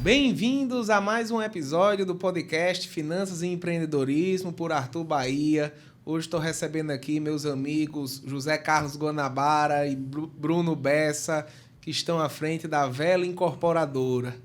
Bem-vindos a mais um episódio do podcast Finanças e Empreendedorismo por Arthur Bahia. Hoje estou recebendo aqui meus amigos José Carlos Guanabara e Bruno Bessa, que estão à frente da Vela Incorporadora.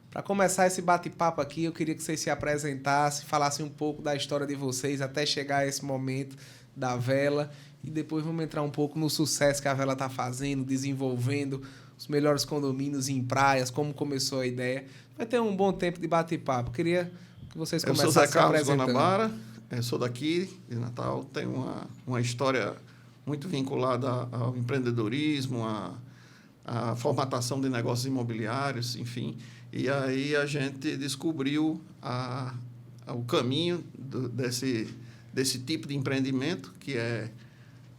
Para começar esse bate-papo aqui, eu queria que vocês se apresentassem, falassem um pouco da história de vocês até chegar a esse momento da Vela. E depois vamos entrar um pouco no sucesso que a Vela está fazendo, desenvolvendo os melhores condomínios em praias, como começou a ideia. Vai ter um bom tempo de bate-papo. Queria que vocês começassem se apresentando. Eu sou Zé Carlos Guanabara, sou daqui de Natal, tenho uma história muito vinculada ao empreendedorismo, à formatação de negócios imobiliários, enfim. E aí a gente descobriu o caminho desse tipo de empreendimento, que é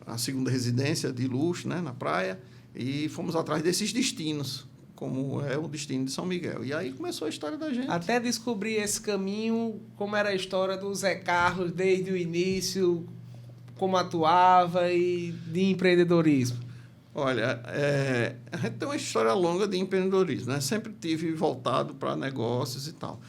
a segunda residência de luxo, né, na praia, e fomos atrás desses destinos, como é o destino de São Miguel. E aí começou a história da gente. Até descobrir esse caminho, como era a história do Zé Carlos desde o início, como atuava e de empreendedorismo. Olha, a gente tem uma história longa de empreendedorismo, né? Sempre tive voltado para negócios e tal.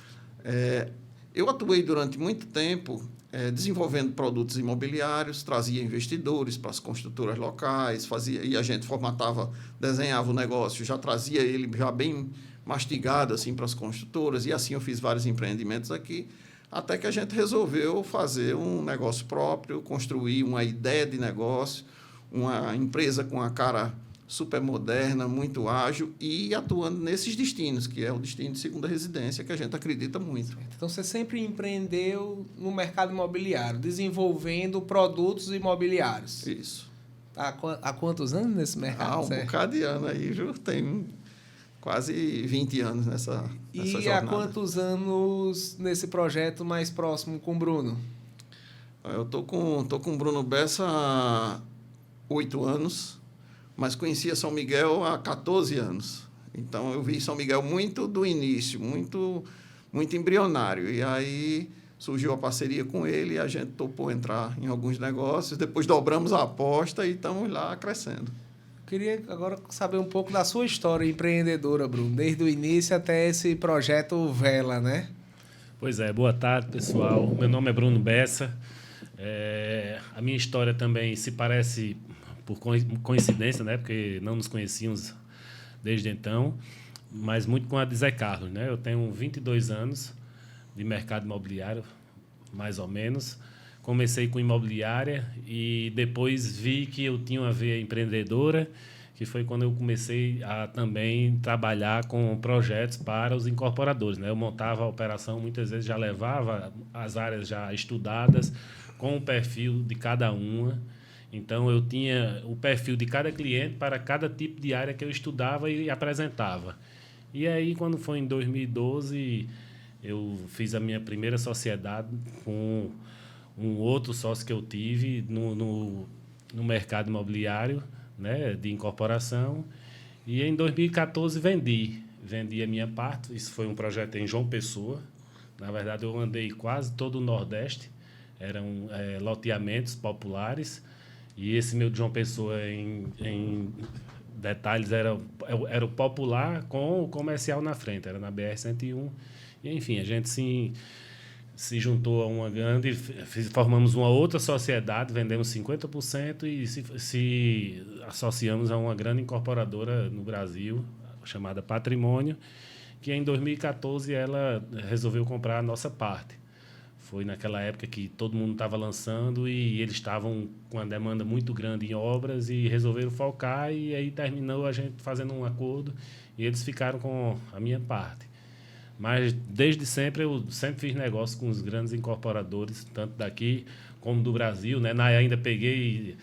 Eu atuei durante muito tempo desenvolvendo produtos imobiliários, trazia investidores para as construtoras locais, e a gente formatava, desenhava o negócio, já trazia ele já bem mastigado assim, para as construtoras, e assim eu fiz vários empreendimentos aqui, até que a gente resolveu fazer um negócio próprio, construir uma ideia de negócio, uma empresa com a cara super moderna, muito ágil e atuando nesses destinos, que é o destino de segunda residência, que a gente acredita muito. Então, você sempre empreendeu no mercado imobiliário, desenvolvendo produtos imobiliários. Isso. Há quantos anos nesse mercado? Um bocado de ano aí, Ju, tem quase 20 anos nessa jornada. E há quantos anos nesse projeto mais próximo com o Bruno? Eu tô com o Bruno Bessa há 8 anos, mas conhecia São Miguel há 14 anos. Então, eu vi São Miguel muito do início, muito embrionário. E aí surgiu a parceria com ele e a gente topou entrar em alguns negócios. Depois dobramos a aposta e estamos lá crescendo. Queria agora saber um pouco da sua história empreendedora, Bruno, desde o início até esse projeto Vela, né? Pois é, boa tarde, pessoal. Meu nome é Bruno Bessa. A minha história também se parece por coincidência, né? Porque não nos conhecíamos desde então, mas muito com a de Zé Carlos, né? Eu tenho 22 anos de mercado imobiliário, mais ou menos. Comecei com imobiliária e depois vi que eu tinha uma veia empreendedora, que foi quando eu comecei a também trabalhar com projetos para os incorporadores, né? Eu montava a operação, muitas vezes já levava as áreas já estudadas, com o perfil de cada uma. Então, eu tinha o perfil de cada cliente para cada tipo de área que eu estudava e apresentava. E aí, quando foi em 2012, eu fiz a minha primeira sociedade com um outro sócio que eu tive no mercado imobiliário, né, de incorporação. E em 2014 vendi a minha parte. Isso foi um projeto em João Pessoa. Na verdade, eu andei quase todo o Nordeste. Eram loteamentos populares. E esse meu de João Pessoa, em detalhes, era o popular com o comercial na frente. Era na BR-101. E, enfim, a gente se juntou a uma grande... Formamos uma outra sociedade, vendemos 50% e se associamos a uma grande incorporadora no Brasil, chamada Patrimônio, que em 2014 ela resolveu comprar a nossa parte. Foi naquela época que todo mundo estava lançando e eles estavam com uma demanda muito grande em obras e resolveram focar, e aí terminou a gente fazendo um acordo e eles ficaram com a minha parte. Mas desde sempre eu sempre fiz negócio com os grandes incorporadores, tanto daqui como do Brasil, né? Ainda peguei,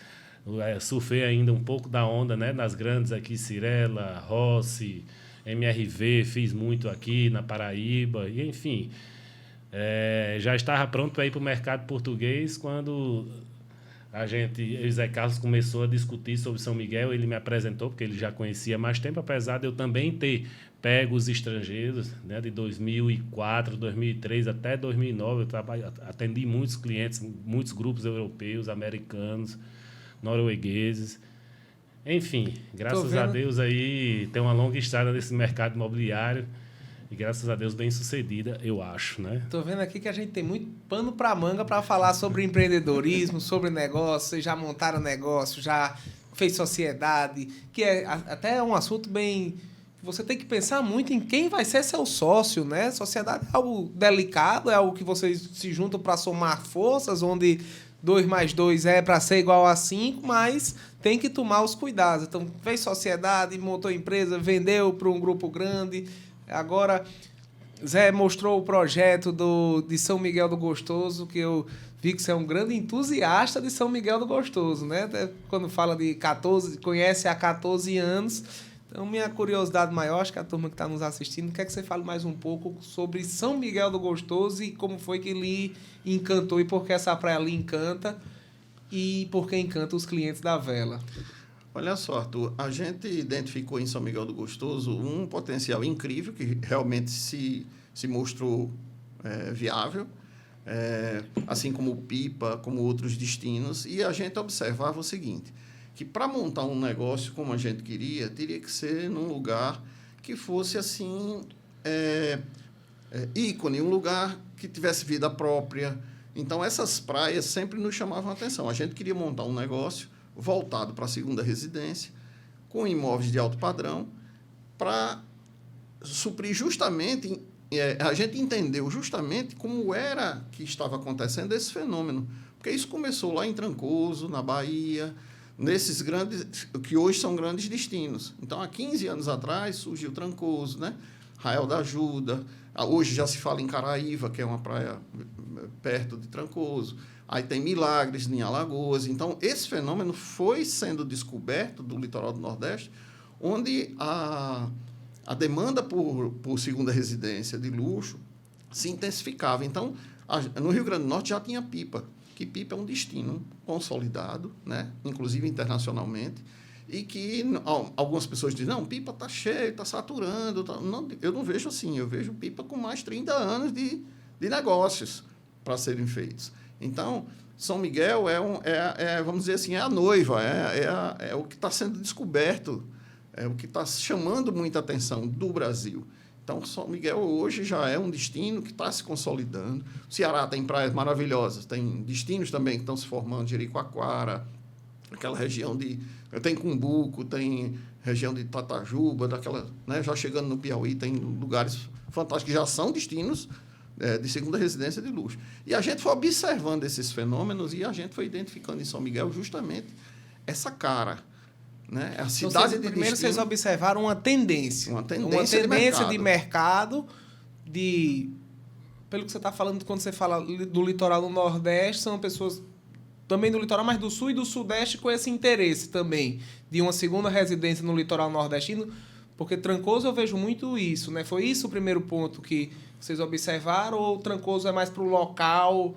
surfei ainda um pouco da onda, né? Nas grandes aqui, Cirela, Rossi, MRV, fiz muito aqui na Paraíba, e enfim... já estava pronto para ir para o mercado português quando eu e Zé Carlos começou a discutir sobre São Miguel. Ele me apresentou, porque ele já conhecia há mais tempo, apesar de eu também ter pego os estrangeiros, né, de 2004, 2003 até 2009. Eu atendi muitos clientes, muitos grupos europeus, americanos, noruegueses. Enfim, graças a Deus aí tem uma longa estrada nesse mercado imobiliário. E graças a Deus bem sucedida, eu acho, né? Tô vendo aqui que a gente tem muito pano para manga para falar sobre empreendedorismo, sobre negócio. Vocês já montaram negócio, já fez sociedade, que é até um assunto bem... Você tem que pensar muito em quem vai ser seu sócio, né? Sociedade é algo delicado, é algo que vocês se juntam para somar forças, onde 2 mais 2 é para ser igual a 5, mas tem que tomar os cuidados. Então, fez sociedade, montou empresa, vendeu para um grupo grande. Agora, Zé mostrou o projeto de São Miguel do Gostoso, que eu vi que você é um grande entusiasta de São Miguel do Gostoso, né? Até quando fala de 14, conhece há 14 anos. Então, minha curiosidade maior, acho que a turma que está nos assistindo, quer que você fale mais um pouco sobre São Miguel do Gostoso e como foi que lhe encantou e por que essa praia lhe encanta e por que encanta os clientes da vela. Olha só, Arthur, a gente identificou em São Miguel do Gostoso um potencial incrível que realmente se mostrou viável, assim como o Pipa, como outros destinos, e a gente observava o seguinte, que para montar um negócio como a gente queria, teria que ser num lugar que fosse assim ícone, um lugar que tivesse vida própria. Então, essas praias sempre nos chamavam a atenção. A gente queria montar um negócio voltado para a segunda residência, com imóveis de alto padrão, para suprir justamente... a gente entendeu justamente como era que estava acontecendo esse fenômeno. Porque isso começou lá em Trancoso, na Bahia, nesses grandes... que hoje são grandes destinos. Então, há 15 anos atrás, surgiu Trancoso, né? Arraial da Ajuda. Hoje já se fala em Caraíva, que é uma praia perto de Trancoso. Aí tem Milagres, em Alagoas. Então, esse fenômeno foi sendo descoberto do litoral do Nordeste, onde a demanda por segunda residência de luxo se intensificava. Então, no Rio Grande do Norte já tinha Pipa, que Pipa é um destino consolidado, né? Inclusive internacionalmente, e que algumas pessoas dizem, não, Pipa está cheio, está saturando. Não, eu não vejo assim, eu vejo Pipa com mais de 30 anos de negócios para serem feitos. Então, São Miguel vamos dizer assim, é a noiva, é o que está sendo descoberto, é o que está chamando muita atenção do Brasil. Então, São Miguel hoje já é um destino que está se consolidando. O Ceará tem praias maravilhosas, tem destinos também que estão se formando, Jericoacoara, aquela região tem Cumbuco, tem região de Tatajuba, né, já chegando no Piauí, tem lugares fantásticos que já são destinos de segunda residência de luxo. E a gente foi observando esses fenômenos e a gente foi identificando em São Miguel justamente essa cara. Né? A cidade então, primeiro vocês observaram uma tendência. Uma tendência de mercado. Pelo que você está falando, quando você fala do litoral do Nordeste, são pessoas também do litoral, mas do Sul e do Sudeste com esse interesse também de uma segunda residência no litoral nordestino, porque Trancoso eu vejo muito isso, né? Foi isso o primeiro ponto que vocês observaram, ou Trancoso é mais para o local?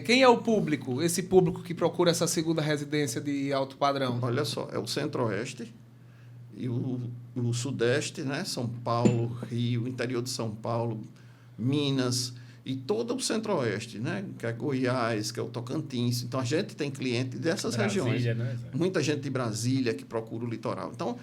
Quem é o público, esse público que procura essa segunda residência de alto padrão? Olha só, é o Centro-Oeste e o Sudeste, né? São Paulo, Rio, interior de São Paulo, Minas e todo o Centro-Oeste, né? Que é Goiás, que é o Tocantins. Então, a gente tem cliente dessas regiões. Né? Muita gente de Brasília que procura o litoral. Então,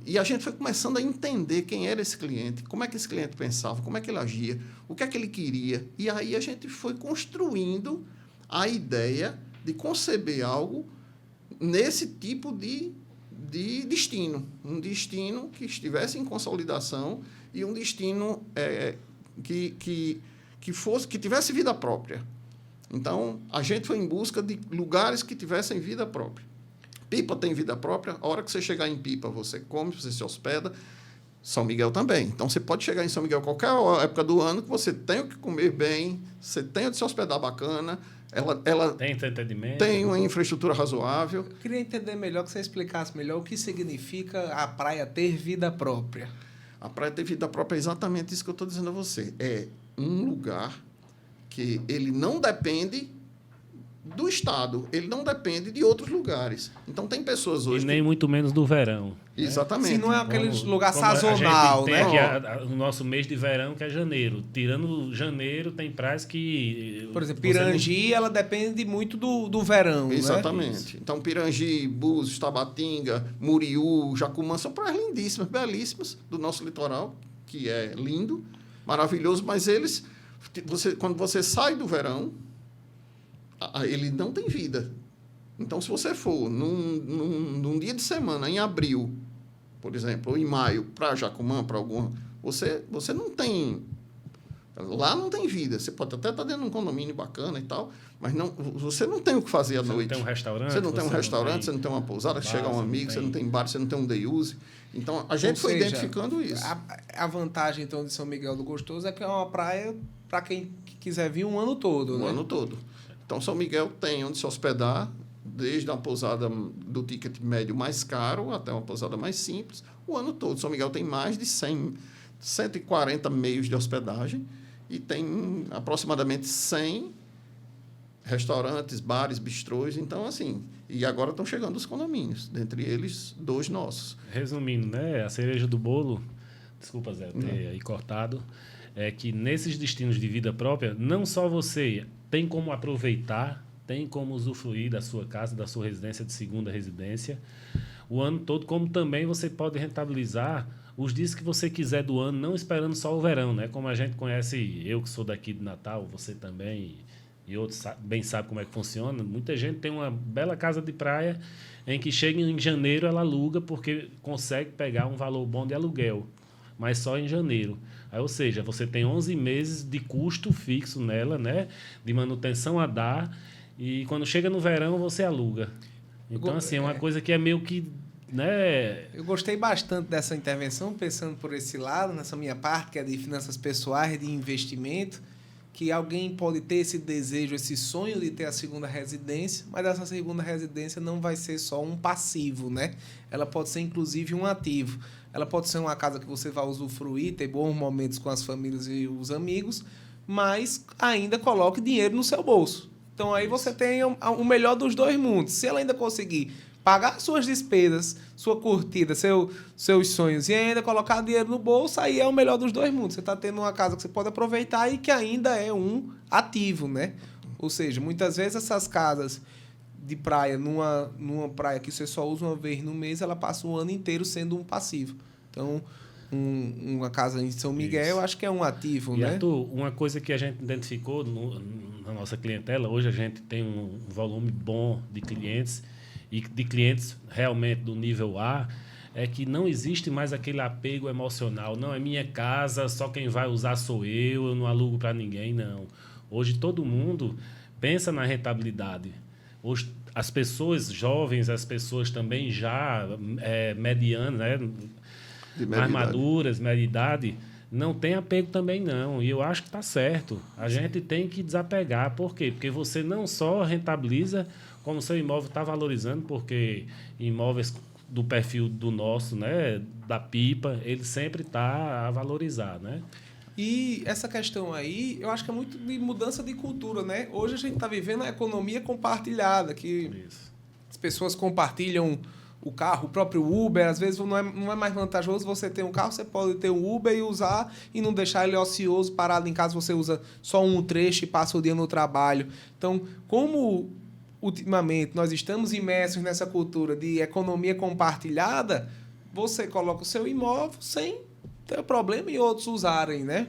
e a gente foi começando a entender quem era esse cliente, como é que esse cliente pensava, como é que ele agia, o que é que ele queria. E aí a gente foi construindo a ideia de conceber algo nesse tipo de destino. Um destino que estivesse em consolidação e um destino que tivesse vida própria. Então, a gente foi em busca de lugares que tivessem vida própria. Pipa tem vida própria. A hora que você chegar em Pipa, você come, você se hospeda. São Miguel também. Então, você pode chegar em São Miguel qualquer época do ano que você tem o que comer bem, você tem o de se hospedar bacana. Ela tem entretenimento. Tem uma infraestrutura razoável. Eu queria entender melhor, que você explicasse melhor o que significa a praia ter vida própria. A praia ter vida própria é exatamente isso que eu estou dizendo a você. É um lugar que ele não depende do Estado, ele não depende de outros lugares. Então, tem pessoas hoje... E nem muito menos do verão. Exatamente. Se não é aquele lugar sazonal, né? Tem aqui o nosso mês de verão, que é janeiro. Tirando janeiro, tem praias que... Por exemplo, Pirangi, ela depende muito do verão, Exatamente. Né? Então, Pirangi, Búzios, Tabatinga, Muriú, Jacumã, são praias lindíssimas, belíssimas do nosso litoral, que é lindo, maravilhoso, mas quando você sai do verão, ele não tem vida. Então, se você for num dia de semana, em abril, por exemplo, ou em maio, para Jacumã, para algum... Você não tem... Lá não tem vida. Você pode até estar dentro de um condomínio bacana e tal, mas você não tem o que fazer à noite. Você não tem um restaurante. Você não tem um restaurante, você não tem uma pousada, que chega um amigo, você não tem bar, você não tem um day use. Então, a gente foi identificando isso. A vantagem, então, de São Miguel do Gostoso é que é uma praia para quem quiser vir um ano todo, né? O ano todo. Então, São Miguel tem onde se hospedar, desde uma pousada do ticket médio mais caro até uma pousada mais simples, o ano todo. São Miguel tem mais de 140 meios de hospedagem e tem aproximadamente 100 restaurantes, bares, bistrôs. Então, assim, e agora estão chegando os condomínios, dentre eles 2 nossos. Resumindo, né, a cereja do bolo, desculpa, Zé, ter aí cortado, é que nesses destinos de vida própria, não só você tem como aproveitar, tem como usufruir da sua casa, da sua residência de segunda residência o ano todo, como também você pode rentabilizar os dias que você quiser do ano, não esperando só o verão, né? Como a gente conhece, eu que sou daqui de Natal, você também, e outros bem sabem como é que funciona, muita gente tem uma bela casa de praia em que chega em janeiro, ela aluga porque consegue pegar um valor bom de aluguel, mas só em janeiro. Aí, ou seja, você tem 11 meses de custo fixo nela, né? De manutenção a dar, e quando chega no verão, você aluga. Então, assim, é uma coisa que é meio que... né? Eu gostei bastante dessa intervenção, pensando por esse lado, nessa minha parte, que é de finanças pessoais, de investimento, que alguém pode ter esse desejo, esse sonho de ter a segunda residência, mas essa segunda residência não vai ser só um passivo, né? Ela pode ser, inclusive, um ativo. Ela pode ser uma casa que você vai usufruir, ter bons momentos com as famílias e os amigos, mas ainda coloque dinheiro no seu bolso. Então, aí você tem o melhor dos 2 mundos. Se ela ainda conseguir pagar suas despesas, sua curtida, seus sonhos, e ainda colocar dinheiro no bolso, aí é o melhor dos 2 mundos. Você está tendo uma casa que você pode aproveitar e que ainda é um ativo, né? Ou seja, muitas vezes essas casas de praia, numa praia que você só usa uma vez no mês, ela passa o ano inteiro sendo um passivo. Então, uma casa em São Miguel, eu acho que é um ativo, e, né? Arthur, uma coisa que a gente identificou na nossa clientela, hoje a gente tem um volume bom de clientes, e de clientes realmente do nível A, é que não existe mais aquele apego emocional. Não, é minha casa, só quem vai usar sou eu não alugo para ninguém, não. Hoje todo mundo pensa na rentabilidade. Hoje as pessoas jovens, as pessoas também já medianas, né? Mais maduras, média idade, não tem apego também, não. E eu acho que está certo. A gente tem que desapegar. Por quê? Porque você não só rentabiliza, como o seu imóvel está valorizando, porque imóveis do perfil do nosso, né, da Pipa, ele sempre está a valorizar, né? E essa questão aí, eu acho que é muito de mudança de cultura, né? Hoje a gente está vivendo a economia compartilhada, que as pessoas compartilham o carro, o próprio Uber. Às vezes não é mais vantajoso você ter um carro, você pode ter um Uber e usar e não deixar ele ocioso, parado em casa, você usa só um trecho e passa o dia no trabalho. Então, como ultimamente nós estamos imersos nessa cultura de economia compartilhada, você coloca o seu imóvel sem ter problema em outros usarem, né?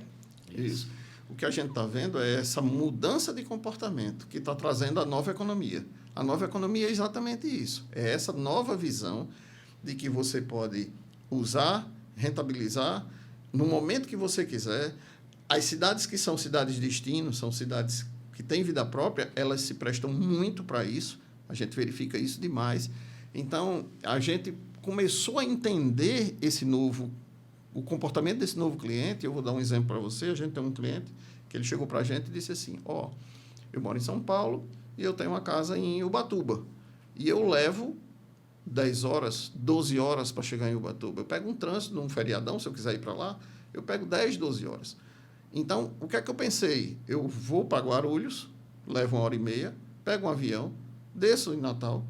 Isso. O que a gente está vendo é essa mudança de comportamento que está trazendo a nova economia. A nova economia é exatamente isso. É essa nova visão de que você pode usar, rentabilizar no momento que você quiser. As cidades que são cidades de destino, são cidades que têm vida própria, elas se prestam muito para isso. A gente verifica isso demais. Então, a gente começou a entender o comportamento desse novo cliente. Eu vou dar um exemplo para você. A gente tem um cliente que ele chegou para a gente e disse assim, eu moro em São Paulo e eu tenho uma casa em Ubatuba. E eu levo 10 horas, 12 horas para chegar em Ubatuba. Eu pego um trânsito num feriadão, se eu quiser ir para lá, eu pego 10, 12 horas. Então, o que é que eu pensei? Eu vou para Guarulhos, levo 1h30, pego um avião, desço em Natal,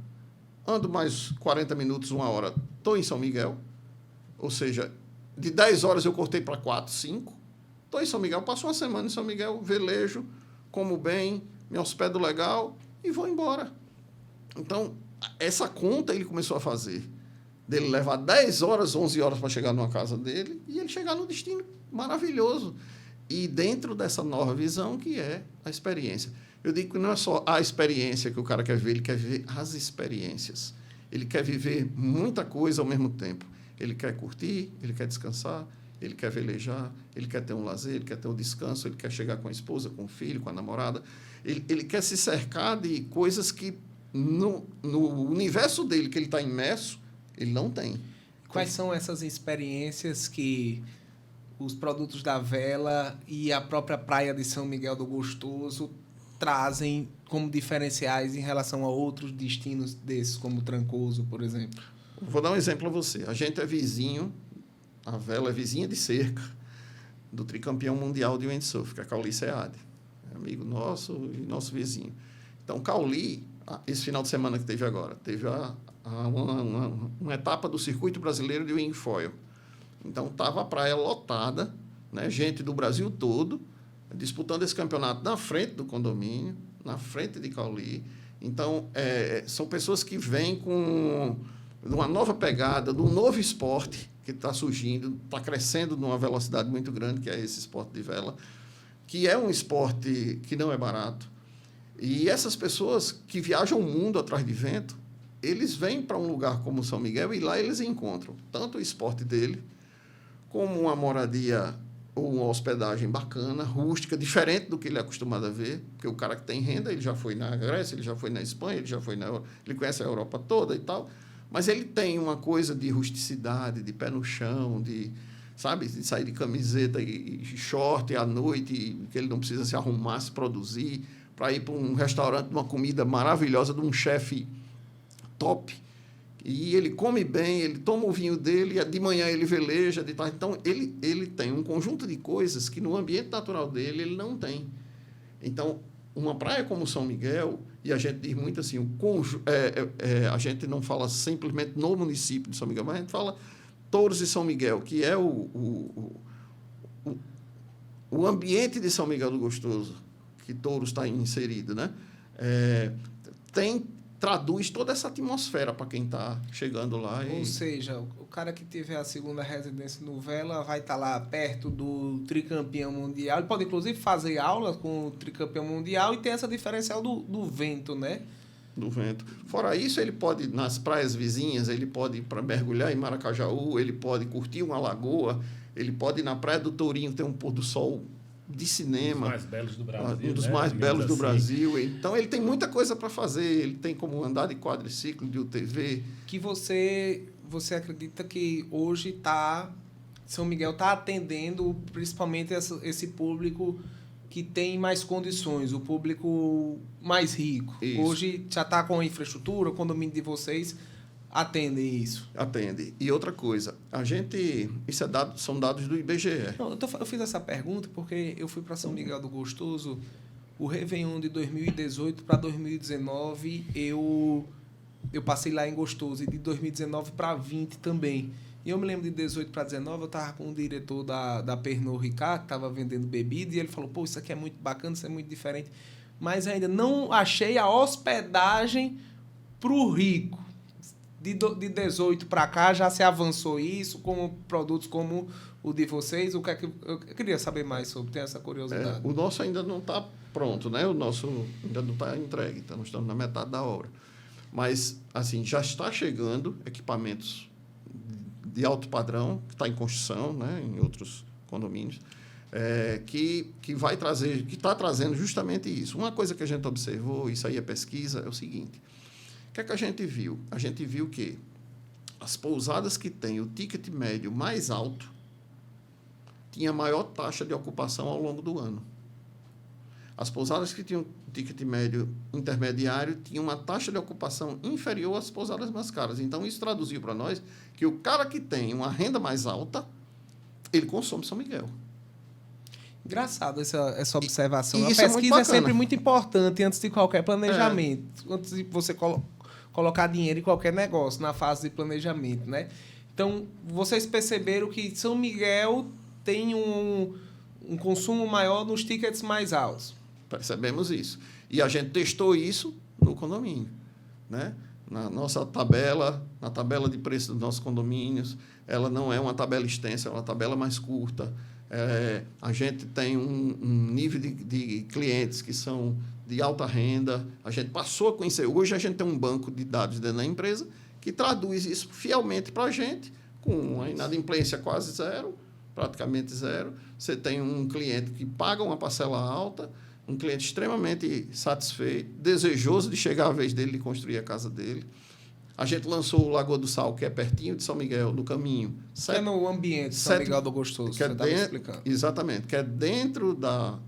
ando mais 40 minutos, 1 hora, estou em São Miguel, ou seja, de 10 horas eu cortei para 4, 5, estou em São Miguel, passo uma semana em São Miguel, velejo, como bem, me hospedo legal e vou embora. Então, essa conta ele começou a fazer. dele levar 10 horas, 11 horas para chegar numa casa dele e ele chegar no destino maravilhoso. E dentro dessa nova visão que é a experiência. Eu digo que não é só a experiência que o cara quer ver, ele quer viver as experiências. Ele quer viver muita coisa ao mesmo tempo. Ele quer curtir, ele quer descansar, ele quer velejar, ele quer ter um lazer, ele quer ter um descanso, ele quer chegar com a esposa, com o filho, com a namorada. Ele quer se cercar de coisas que no universo dele, que ele está imerso, ele não tem. Quais são essas experiências que os produtos da vela e a própria praia de São Miguel do Gostoso trazem como diferenciais em relação a outros destinos desses, como Trancoso, por exemplo? Vou dar um exemplo a você. A gente é vizinho, a vela é vizinha de cerca do tricampeão mundial de windsurf, que é Cauli Seade. É amigo nosso e nosso vizinho. Então, Cauli, esse final de semana que teve agora, teve uma etapa do circuito brasileiro de wingfoil. Então, estava a praia lotada, né? Gente do Brasil todo, disputando esse campeonato na frente do condomínio, na frente de Cauli. Então, são pessoas que vêm com uma nova pegada, de um novo esporte que está surgindo, está crescendo numa velocidade muito grande, que é esse esporte de vela, que é um esporte que não é barato. E essas pessoas que viajam o mundo atrás de vento, eles vêm para um lugar como São Miguel e lá eles encontram tanto o esporte dele, como uma moradia ou uma hospedagem bacana, rústica, diferente do que ele é acostumado a ver, porque o cara que tem renda, ele já foi na Grécia, ele já foi na Espanha, ele já foi ele conhece a Europa toda e tal, mas ele tem uma coisa de rusticidade, de pé no chão, de, sabe, de sair de camiseta e short à noite, que ele não precisa se arrumar, se produzir, para ir para um restaurante, uma comida maravilhosa de um chefe top. E ele come bem, ele toma o vinho dele, de manhã ele veleja, de tarde. Então, ele tem um conjunto de coisas que no ambiente natural dele ele não tem. Então, uma praia como São Miguel, e a gente diz muito assim, a gente não fala simplesmente no município de São Miguel, mas a gente fala Touros e São Miguel, que é o ambiente de São Miguel do Gostoso, que Touros está inserido, né? Traduz toda essa atmosfera para quem está chegando lá. Ou seja, o cara que tiver a segunda residência no Vela vai estar lá perto do tricampeão mundial. Ele pode, inclusive, fazer aula com o tricampeão mundial e tem essa diferencial do vento, né? Do vento. Fora isso, ele pode, nas praias vizinhas, ele pode ir para mergulhar em Maracajaú, ele pode curtir uma lagoa, ele pode ir na Praia do Tourinho ter um pôr do sol de cinema. Um dos mais belos do Brasil. Um dos mais belos do Brasil. Então, ele tem muita coisa para fazer. Ele tem como andar de quadriciclo, de UTV. Que você acredita que hoje São Miguel está atendendo principalmente esse público que tem mais condições, o público mais rico. Isso. Hoje já está com a infraestrutura, o condomínio de vocês atende isso? Atende. E outra coisa, isso são dados do IBGE. Não, eu fiz essa pergunta porque eu fui para São Miguel do Gostoso, o Réveillon de 2018 para 2019, eu passei lá em Gostoso, e de 2019 para 20 também. E eu me lembro de 18 para 19, eu estava com o diretor da Pernod Ricard, que estava vendendo bebida, e ele falou, pô, isso aqui é muito bacana, isso é muito diferente. Mas ainda não achei a hospedagem para o rico. De 18 para cá já se avançou isso, com produtos como o de vocês. O que é que eu queria saber mais sobre, tem essa curiosidade. O nosso ainda não está pronto, né? O nosso ainda não está entregue, então nós estamos na metade da obra. Mas, assim, já está chegando equipamentos de alto padrão, que está em construção, né? Em outros condomínios, que está trazendo justamente isso. Uma coisa que a gente observou, isso aí é pesquisa, é o seguinte. O que a gente viu? A gente viu que as pousadas que têm o ticket médio mais alto tinham a maior taxa de ocupação ao longo do ano. As pousadas que tinham ticket médio intermediário tinham uma taxa de ocupação inferior às pousadas mais caras. Então, isso traduziu para nós que o cara que tem uma renda mais alta, ele consome São Miguel. Engraçado essa observação. A pesquisa é sempre muito importante antes de qualquer planejamento. Antes de você colocar dinheiro em qualquer negócio, na fase de planejamento, né? Então, vocês perceberam que São Miguel tem um consumo maior nos tickets mais altos. Percebemos isso. E a gente testou isso no condomínio, né? na nossa tabela, na tabela de preço dos nossos condomínios, ela não é uma tabela extensa, é uma tabela mais curta. A gente tem um nível de clientes que são de alta renda. A gente passou a conhecer. Hoje a gente tem um banco de dados dentro da empresa que traduz isso fielmente para a gente, com uma inadimplência quase zero, praticamente zero. Você tem um cliente que paga uma parcela alta, um cliente extremamente satisfeito, desejoso de chegar a vez dele de construir a casa dele. A gente lançou o Lagoa do Sal, que é pertinho de São Miguel, no caminho. Que é no ambiente de São Miguel do Gostoso, que você estava explicando. Exatamente, que é dentro da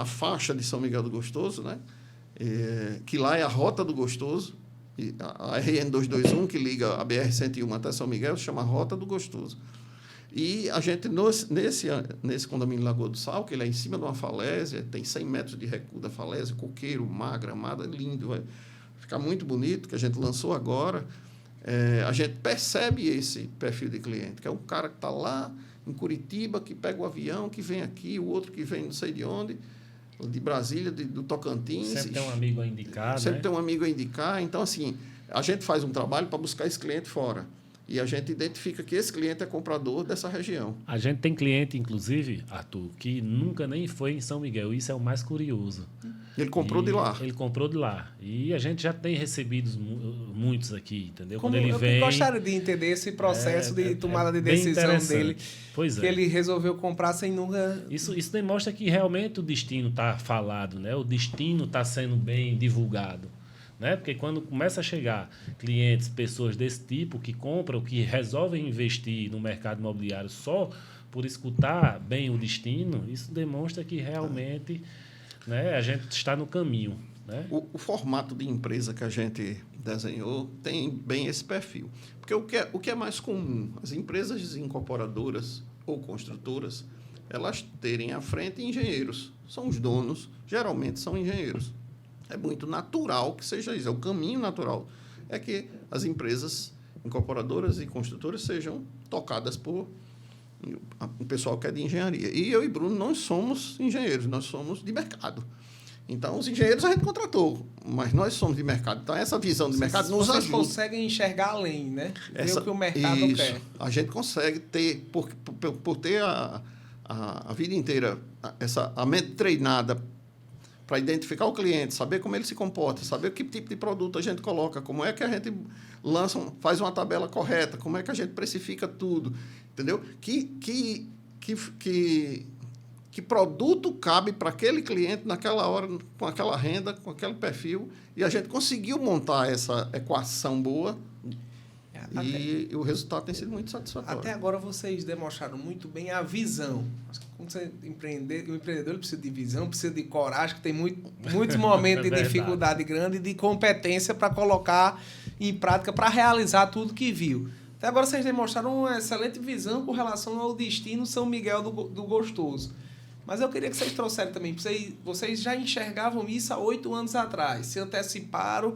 faixa de São Miguel do Gostoso, né? Que lá é a Rota do Gostoso. E a RN 221, que liga a BR-101 até São Miguel, se chama Rota do Gostoso. E a gente, nesse condomínio Lagoa do Sal, que ele é em cima de uma falésia, tem 100 metros de recuo da falésia, coqueiro, mar, gramado, é lindo, vai ficar muito bonito, que a gente lançou agora. A gente percebe esse perfil de cliente, que é um cara que está lá em Curitiba, que pega o avião, que vem aqui, o outro que vem não sei de onde, de Brasília, do Tocantins. Sempre tem um amigo a indicar, Sempre tem um amigo a indicar. Então, assim, a gente faz um trabalho para buscar esse cliente fora. E a gente identifica que esse cliente é comprador dessa região. A gente tem cliente, inclusive, Arthur, que nunca nem foi em São Miguel. Isso é o mais curioso. Ele comprou de lá. Ele comprou de lá. E a gente já tem recebido muitos aqui, entendeu? Como Quando ele eu vem... gostaria de entender esse processo de tomada de decisão dele. Pois é. Que ele resolveu comprar sem nunca... Isso demonstra que realmente o destino está falado, né? O destino está sendo bem divulgado. Né? Porque quando começa a chegar clientes, pessoas desse tipo que compram, que resolvem investir no mercado imobiliário só por escutar bem o destino, isso demonstra que realmente, né, a gente está no caminho. Né? O formato de empresa que a gente desenhou tem bem esse perfil. Porque o que é mais comum? As empresas incorporadoras ou construtoras, elas terem à frente engenheiros. São os donos, geralmente são engenheiros. É muito natural que seja isso, é o caminho natural. É que as empresas incorporadoras e construtoras sejam tocadas por um pessoal que é de engenharia. E eu e Bruno não somos engenheiros, nós somos de mercado. Então, os engenheiros a gente contratou, mas nós somos de mercado. Então, essa visão de mercado nos ajuda. Vocês conseguem enxergar além, né? Ver o que o mercado quer. A gente consegue ter, por ter a vida inteira a mente treinada para identificar o cliente, saber como ele se comporta, saber que tipo de produto a gente coloca, como é que a gente faz uma tabela correta, como é que a gente precifica tudo, entendeu? Que produto cabe para aquele cliente naquela hora, com aquela renda, com aquele perfil, e a gente conseguiu montar essa equação boa e o resultado tem sido muito satisfatório. Até agora vocês demonstraram muito bem a visão. Acho que quando você o empreendedor ele precisa de visão, precisa de coragem, que tem muitos momentos de dificuldade grande e de competência para colocar em prática, para realizar tudo que viu. Até agora vocês demonstraram uma excelente visão com relação ao destino São Miguel do Gostoso. Mas eu queria que vocês trouxeram também, vocês já enxergavam isso há 8 anos atrás, se anteciparam,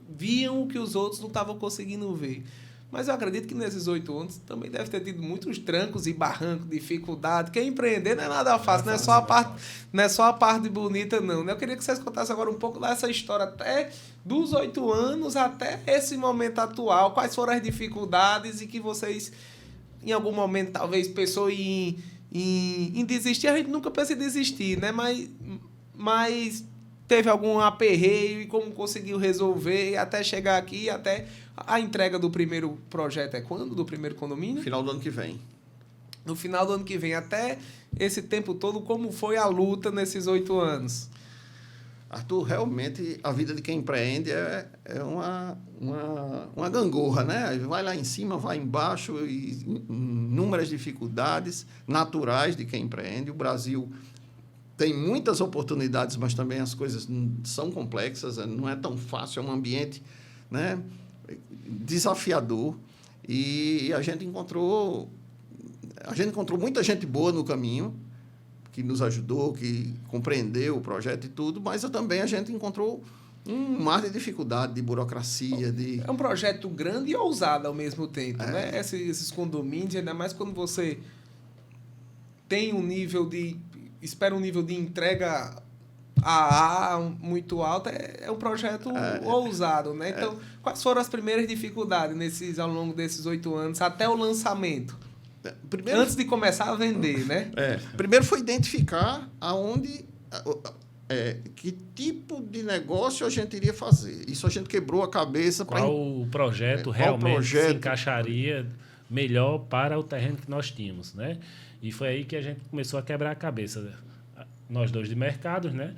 viam o que os outros não estavam conseguindo ver. Mas eu acredito que nesses 8 anos também deve ter tido muitos trancos e barrancos, dificuldade, porque empreender não é nada fácil, não é só a parte bonita, não. Eu queria que vocês contassem agora um pouco dessa história, até dos 8 anos até esse momento atual, quais foram as dificuldades e que vocês, em algum momento, talvez pensou em desistir. A gente nunca pensa em desistir, né? Mas teve algum aperreio e como conseguiu resolver até chegar aqui, até a entrega do primeiro projeto é quando? Do primeiro condomínio? Final do ano que vem. No final do ano que vem. Até esse tempo todo, como foi a luta nesses 8 anos? Arthur, realmente a vida de quem empreende é uma gangorra, né? Vai lá em cima, vai embaixo, e inúmeras dificuldades naturais de quem empreende. O Brasil tem muitas oportunidades, mas também as coisas são complexas, não é tão fácil, é um ambiente, né, desafiador. E a gente encontrou muita gente boa no caminho, que nos ajudou, que compreendeu o projeto e tudo, mas também a gente encontrou um mar de dificuldade, de burocracia. É um projeto grande e ousado ao mesmo tempo, né? Esses condomínios, ainda mais quando você tem espera um nível de entrega A muito alta, é um projeto ousado, né? Então, quais foram as primeiras dificuldades ao longo desses 8 anos, até o lançamento? Primeiro, Antes de começar a vender, né? primeiro foi identificar que tipo de negócio a gente iria fazer. Isso a gente quebrou a cabeça para... Qual o projeto realmente se encaixaria melhor para o terreno que nós tínhamos, né? E foi aí que a gente começou a quebrar a cabeça. Nós dois de mercado, né?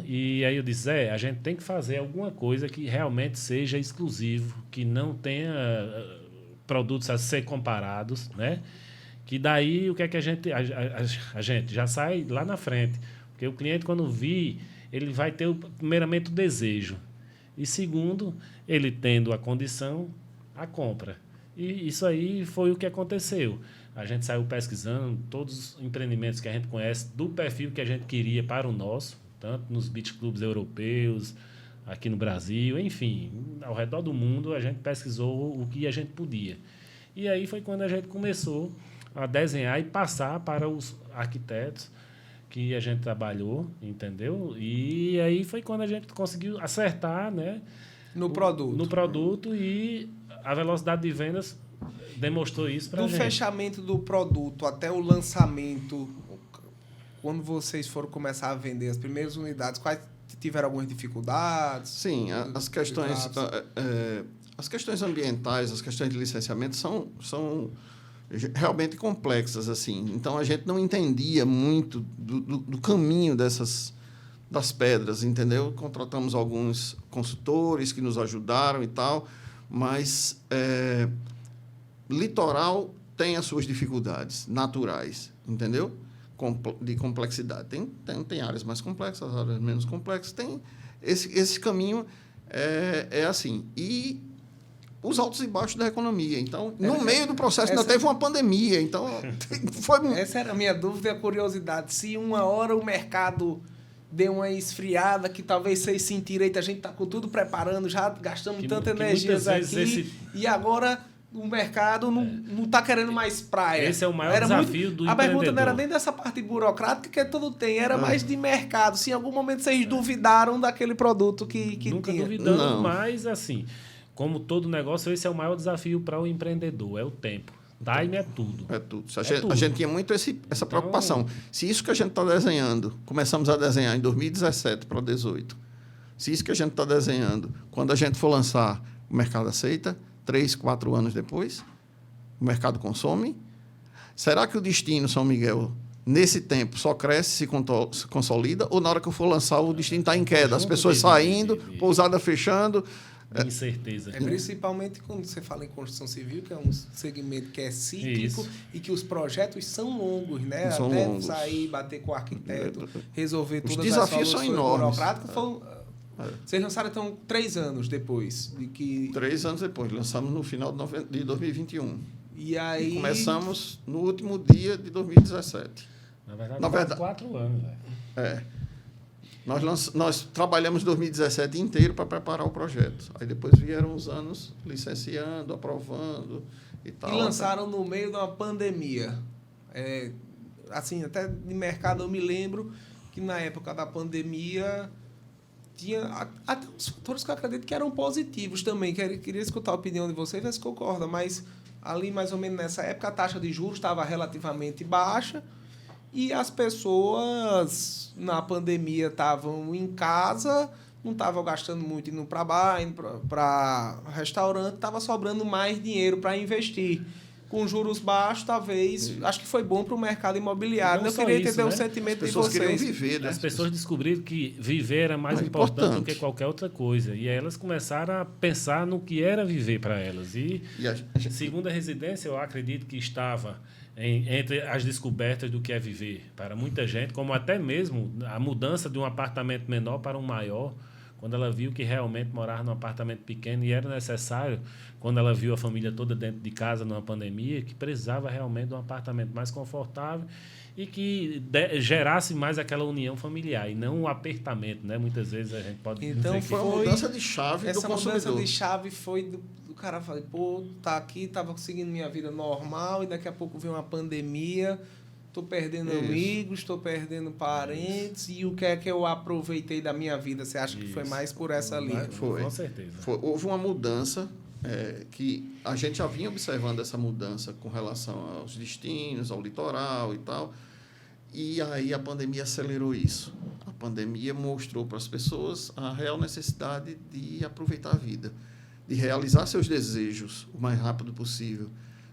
E aí eu disse, a gente tem que fazer alguma coisa que realmente seja exclusivo, que não tenha produtos a ser comparados, né? Que daí o que é que a gente já sai lá na frente. Porque o cliente, quando vir, ele vai ter, primeiramente, o desejo. E, segundo, ele tendo a condição, a compra. E isso aí foi o que aconteceu. A gente saiu pesquisando todos os empreendimentos que a gente conhece, do perfil que a gente queria para o nosso, tanto nos beach clubs europeus, aqui no Brasil, enfim, ao redor do mundo, a gente pesquisou o que a gente podia. E aí foi quando a gente começou a desenhar e passar para os arquitetos que a gente trabalhou, entendeu? E aí foi quando a gente conseguiu acertar, né? No produto e a velocidade de vendas demonstrou isso para a gente. Do fechamento do produto até o lançamento, quando vocês foram começar a vender as primeiras unidades, quais tiveram algumas dificuldades? Sim, as questões ambientais, as questões de licenciamento são realmente complexas, assim. Então, a gente não entendia muito do caminho das pedras, entendeu? Contratamos alguns consultores que nos ajudaram e tal, mas litoral tem as suas dificuldades naturais, entendeu? De complexidade. Tem áreas mais complexas, áreas menos complexas. Tem esse caminho é assim. E os altos e baixos da economia. Então, no meio do processo ainda teve uma pandemia. Então, Essa era a minha dúvida e a curiosidade. Se uma hora o mercado deu uma esfriada, que talvez vocês sentiram aí, a gente está com tudo preparando, já gastamos tanta energia aqui, e agora o mercado não está querendo mais praia. Esse é o maior desafio do empreendedor. A pergunta não era nem dessa parte burocrática, que tudo tem, era mais de mercado. Se em algum momento vocês duvidaram daquele produto que Nunca tinha. duvidamos, mas assim, como todo negócio, esse é o maior desafio para o empreendedor, é o tempo. Time é tudo. É tudo. A gente tinha muito essa preocupação. Se isso que a gente está desenhando, começamos a desenhar em 2017 para 2018, se isso que a gente está desenhando, quando a gente for lançar, o mercado aceita, 3, 4 anos depois, o mercado consome. Será que o destino São Miguel, nesse tempo, só cresce, se consolida, ou na hora que eu for lançar, o destino está em queda? As pessoas saindo, pousada fechando. Incerteza. Principalmente quando você fala em construção civil, que é um segmento que é cíclico e que os projetos são longos, né? São até longos. Sair, bater com o arquiteto, resolver todas as desafios são enormes. burocráticas. Vocês lançaram, então, 3 anos depois de que... 3 anos depois. Lançamos no final de 2021. E aí... Começamos no último dia de 2017. Na verdade 4 anos, velho. Nós trabalhamos 2017 inteiro para preparar o projeto. Aí depois vieram os anos licenciando, aprovando e tal. E lançaram no meio de uma pandemia. Assim, até de mercado eu me lembro que na época da pandemia tinha até uns fatores que eu acredito que eram positivos também. Queria escutar a opinião de vocês, ver se concorda. Mas ali, mais ou menos nessa época, a taxa de juros estava relativamente baixa. E as pessoas, na pandemia, estavam em casa, não estavam gastando muito indo para bar, indo para restaurante, estava sobrando mais dinheiro para investir. Com juros baixos, talvez, acho que foi bom para o mercado imobiliário. Eu queria entender o sentimento de vocês. As pessoas queriam viver, né? As pessoas descobriram que viver era mais importante do que qualquer outra coisa. E aí elas começaram a pensar no que era viver para elas. E segunda residência, eu acredito que estava entre as descobertas do que é viver para muita gente, como até mesmo a mudança de um apartamento menor para um maior, quando ela viu que realmente morar num apartamento pequeno e era necessário, quando ela viu a família toda dentro de casa numa pandemia, que precisava realmente de um apartamento mais confortável e que gerasse mais aquela união familiar e não um apertamento, né? Muitas vezes a gente pode então dizer foi uma mudança de chave do consumidor. Essa mudança de chave foi do cara falei, tá aqui, tava conseguindo minha vida normal e daqui a pouco veio uma pandemia Estou perdendo Isso. amigos, estou perdendo parentes, e o que é que eu aproveitei da minha vida? Você acha que foi Isso. mais por essa linha? Foi. Com certeza. Houve uma mudança que a gente já vinha observando essa mudança com relação aos destinos, ao litoral e tal. E aí a pandemia acelerou isso. A pandemia mostrou para as pessoas a real necessidade de aproveitar a vida, de realizar seus desejos o mais rápido possível,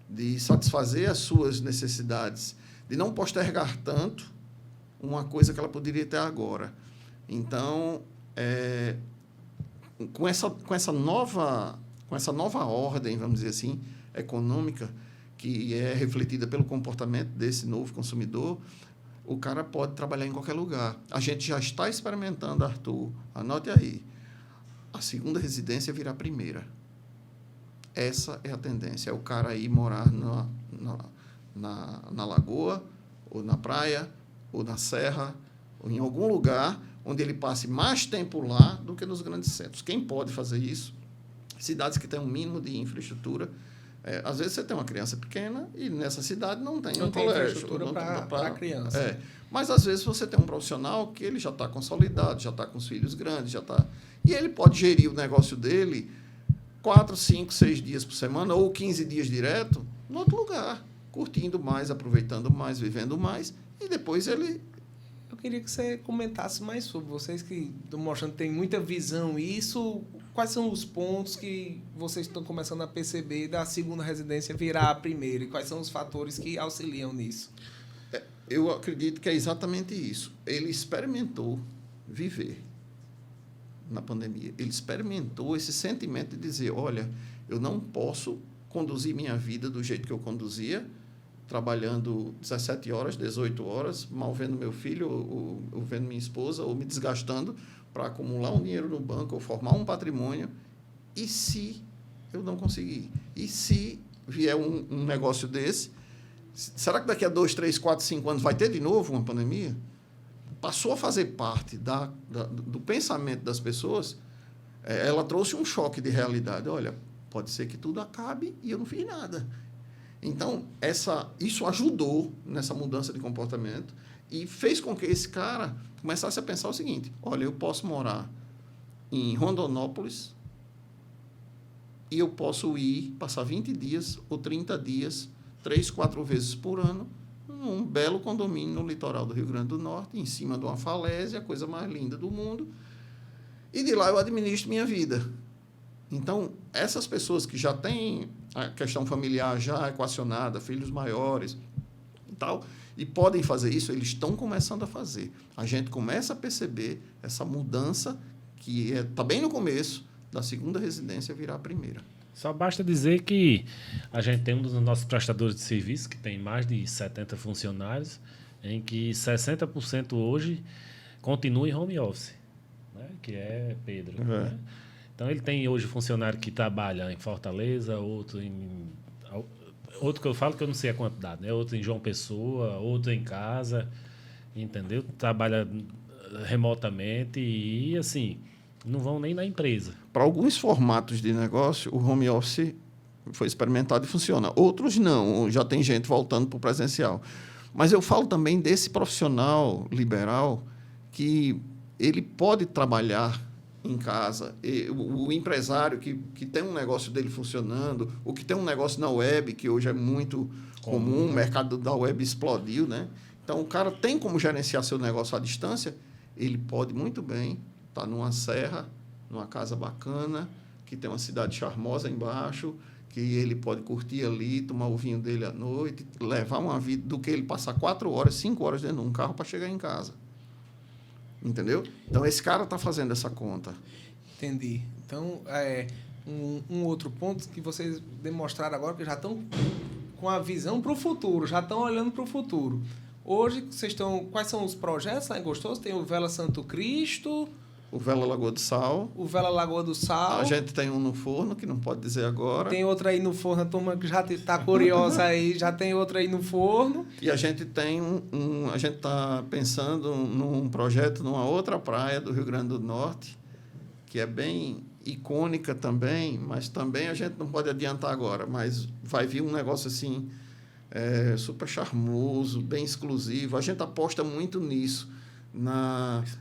de satisfazer as suas necessidades, de não postergar tanto uma coisa que ela poderia ter agora. Então, com essa nova ordem, vamos dizer assim, econômica, que é refletida pelo comportamento desse novo consumidor, o cara pode trabalhar em qualquer lugar. A gente já está experimentando, Arthur, anote aí, a segunda residência virá a primeira. Essa é a tendência, é o cara ir morar na lagoa, ou na praia, ou na serra, ou em algum lugar onde ele passe mais tempo lá do que nos grandes centros. Quem pode fazer isso? Cidades que têm um mínimo de infraestrutura. Às vezes você tem uma criança pequena e nessa cidade não tem um colégio. Infraestrutura para a criança. Mas às vezes você tem um profissional que ele já está consolidado, já está com os filhos grandes, e ele pode gerir o negócio dele 4, 5, 6 dias por semana ou 15 dias direto em outro lugar, curtindo mais, aproveitando mais, vivendo mais, e depois ele... Eu queria que você comentasse mais sobre vocês que estão mostrando que tem muita visão. Isso, quais são os pontos que vocês estão começando a perceber da segunda residência virar a primeira? E quais são os fatores que auxiliam nisso? Eu acredito que é exatamente isso. Ele experimentou viver na pandemia. Ele experimentou esse sentimento de dizer, olha, eu não posso conduzir minha vida do jeito que eu conduzia, trabalhando 17 horas, 18 horas, mal vendo meu filho, ou vendo minha esposa, ou me desgastando para acumular um dinheiro no banco, ou formar um patrimônio. E se eu não conseguir? E se vier um negócio desse, será que daqui a 2, 3, 4, 5 anos vai ter de novo uma pandemia? Passou a fazer parte do pensamento das pessoas. Ela trouxe um choque de realidade. Olha, pode ser que tudo acabe e eu não fiz nada. Então, isso ajudou nessa mudança de comportamento e fez com que esse cara começasse a pensar o seguinte, olha, eu posso morar em Rondonópolis e eu posso ir, passar 20 dias ou 30 dias, 3, 4 vezes por ano, num belo condomínio no litoral do Rio Grande do Norte, em cima de uma falésia, a coisa mais linda do mundo, e de lá eu administro minha vida. Então, essas pessoas que já têm a questão familiar já equacionada, filhos maiores e tal, e podem fazer isso, eles estão começando a fazer. A gente começa a perceber essa mudança que está bem no começo da segunda residência virar a primeira. Só basta dizer que a gente tem um dos nossos prestadores de serviço, que tem mais de 70 funcionários, em que 60% hoje continua em home office, né? Que é Pedro. Né? Então, ele tem hoje funcionário que trabalha em Fortaleza, outro que eu falo que eu não sei a quantidade, né? Outro em João Pessoa, outro em casa, entendeu? Trabalha remotamente e, assim, não vão nem na empresa. Para alguns formatos de negócio, o home office foi experimentado e funciona. Outros não, já tem gente voltando para o presencial. Mas eu falo também desse profissional liberal que ele pode trabalhar em casa. O empresário que tem um negócio dele funcionando, o que tem um negócio na web, que hoje é muito comum, o mercado da web explodiu, né? Então, o cara tem como gerenciar seu negócio à distância, ele pode muito bem estar numa serra, numa casa bacana, que tem uma cidade charmosa embaixo, que ele pode curtir ali, tomar o vinho dele à noite, levar uma vida do que ele passar 4 horas, 5 horas dentro de um carro para chegar em casa. Entendeu? Então, esse cara está fazendo essa conta. Entendi. Então, um outro ponto que vocês demonstraram agora, que já estão com a visão para o futuro, já estão olhando para o futuro. Hoje, vocês estão... Quais são os projetos lá em Gostoso? Tem o Vela Santo Cristo... O Vela Lagoa do Sal. O Vela Lagoa do Sal. A gente tem um no forno, que não pode dizer agora. Tem outra aí no forno, a turma que já está curiosa aí, já tem outra aí no forno. E a gente tem a gente está pensando num projeto numa outra praia do Rio Grande do Norte, que é bem icônica também, mas também a gente não pode adiantar agora, mas vai vir um negócio assim super charmoso, bem exclusivo. A gente aposta muito nisso.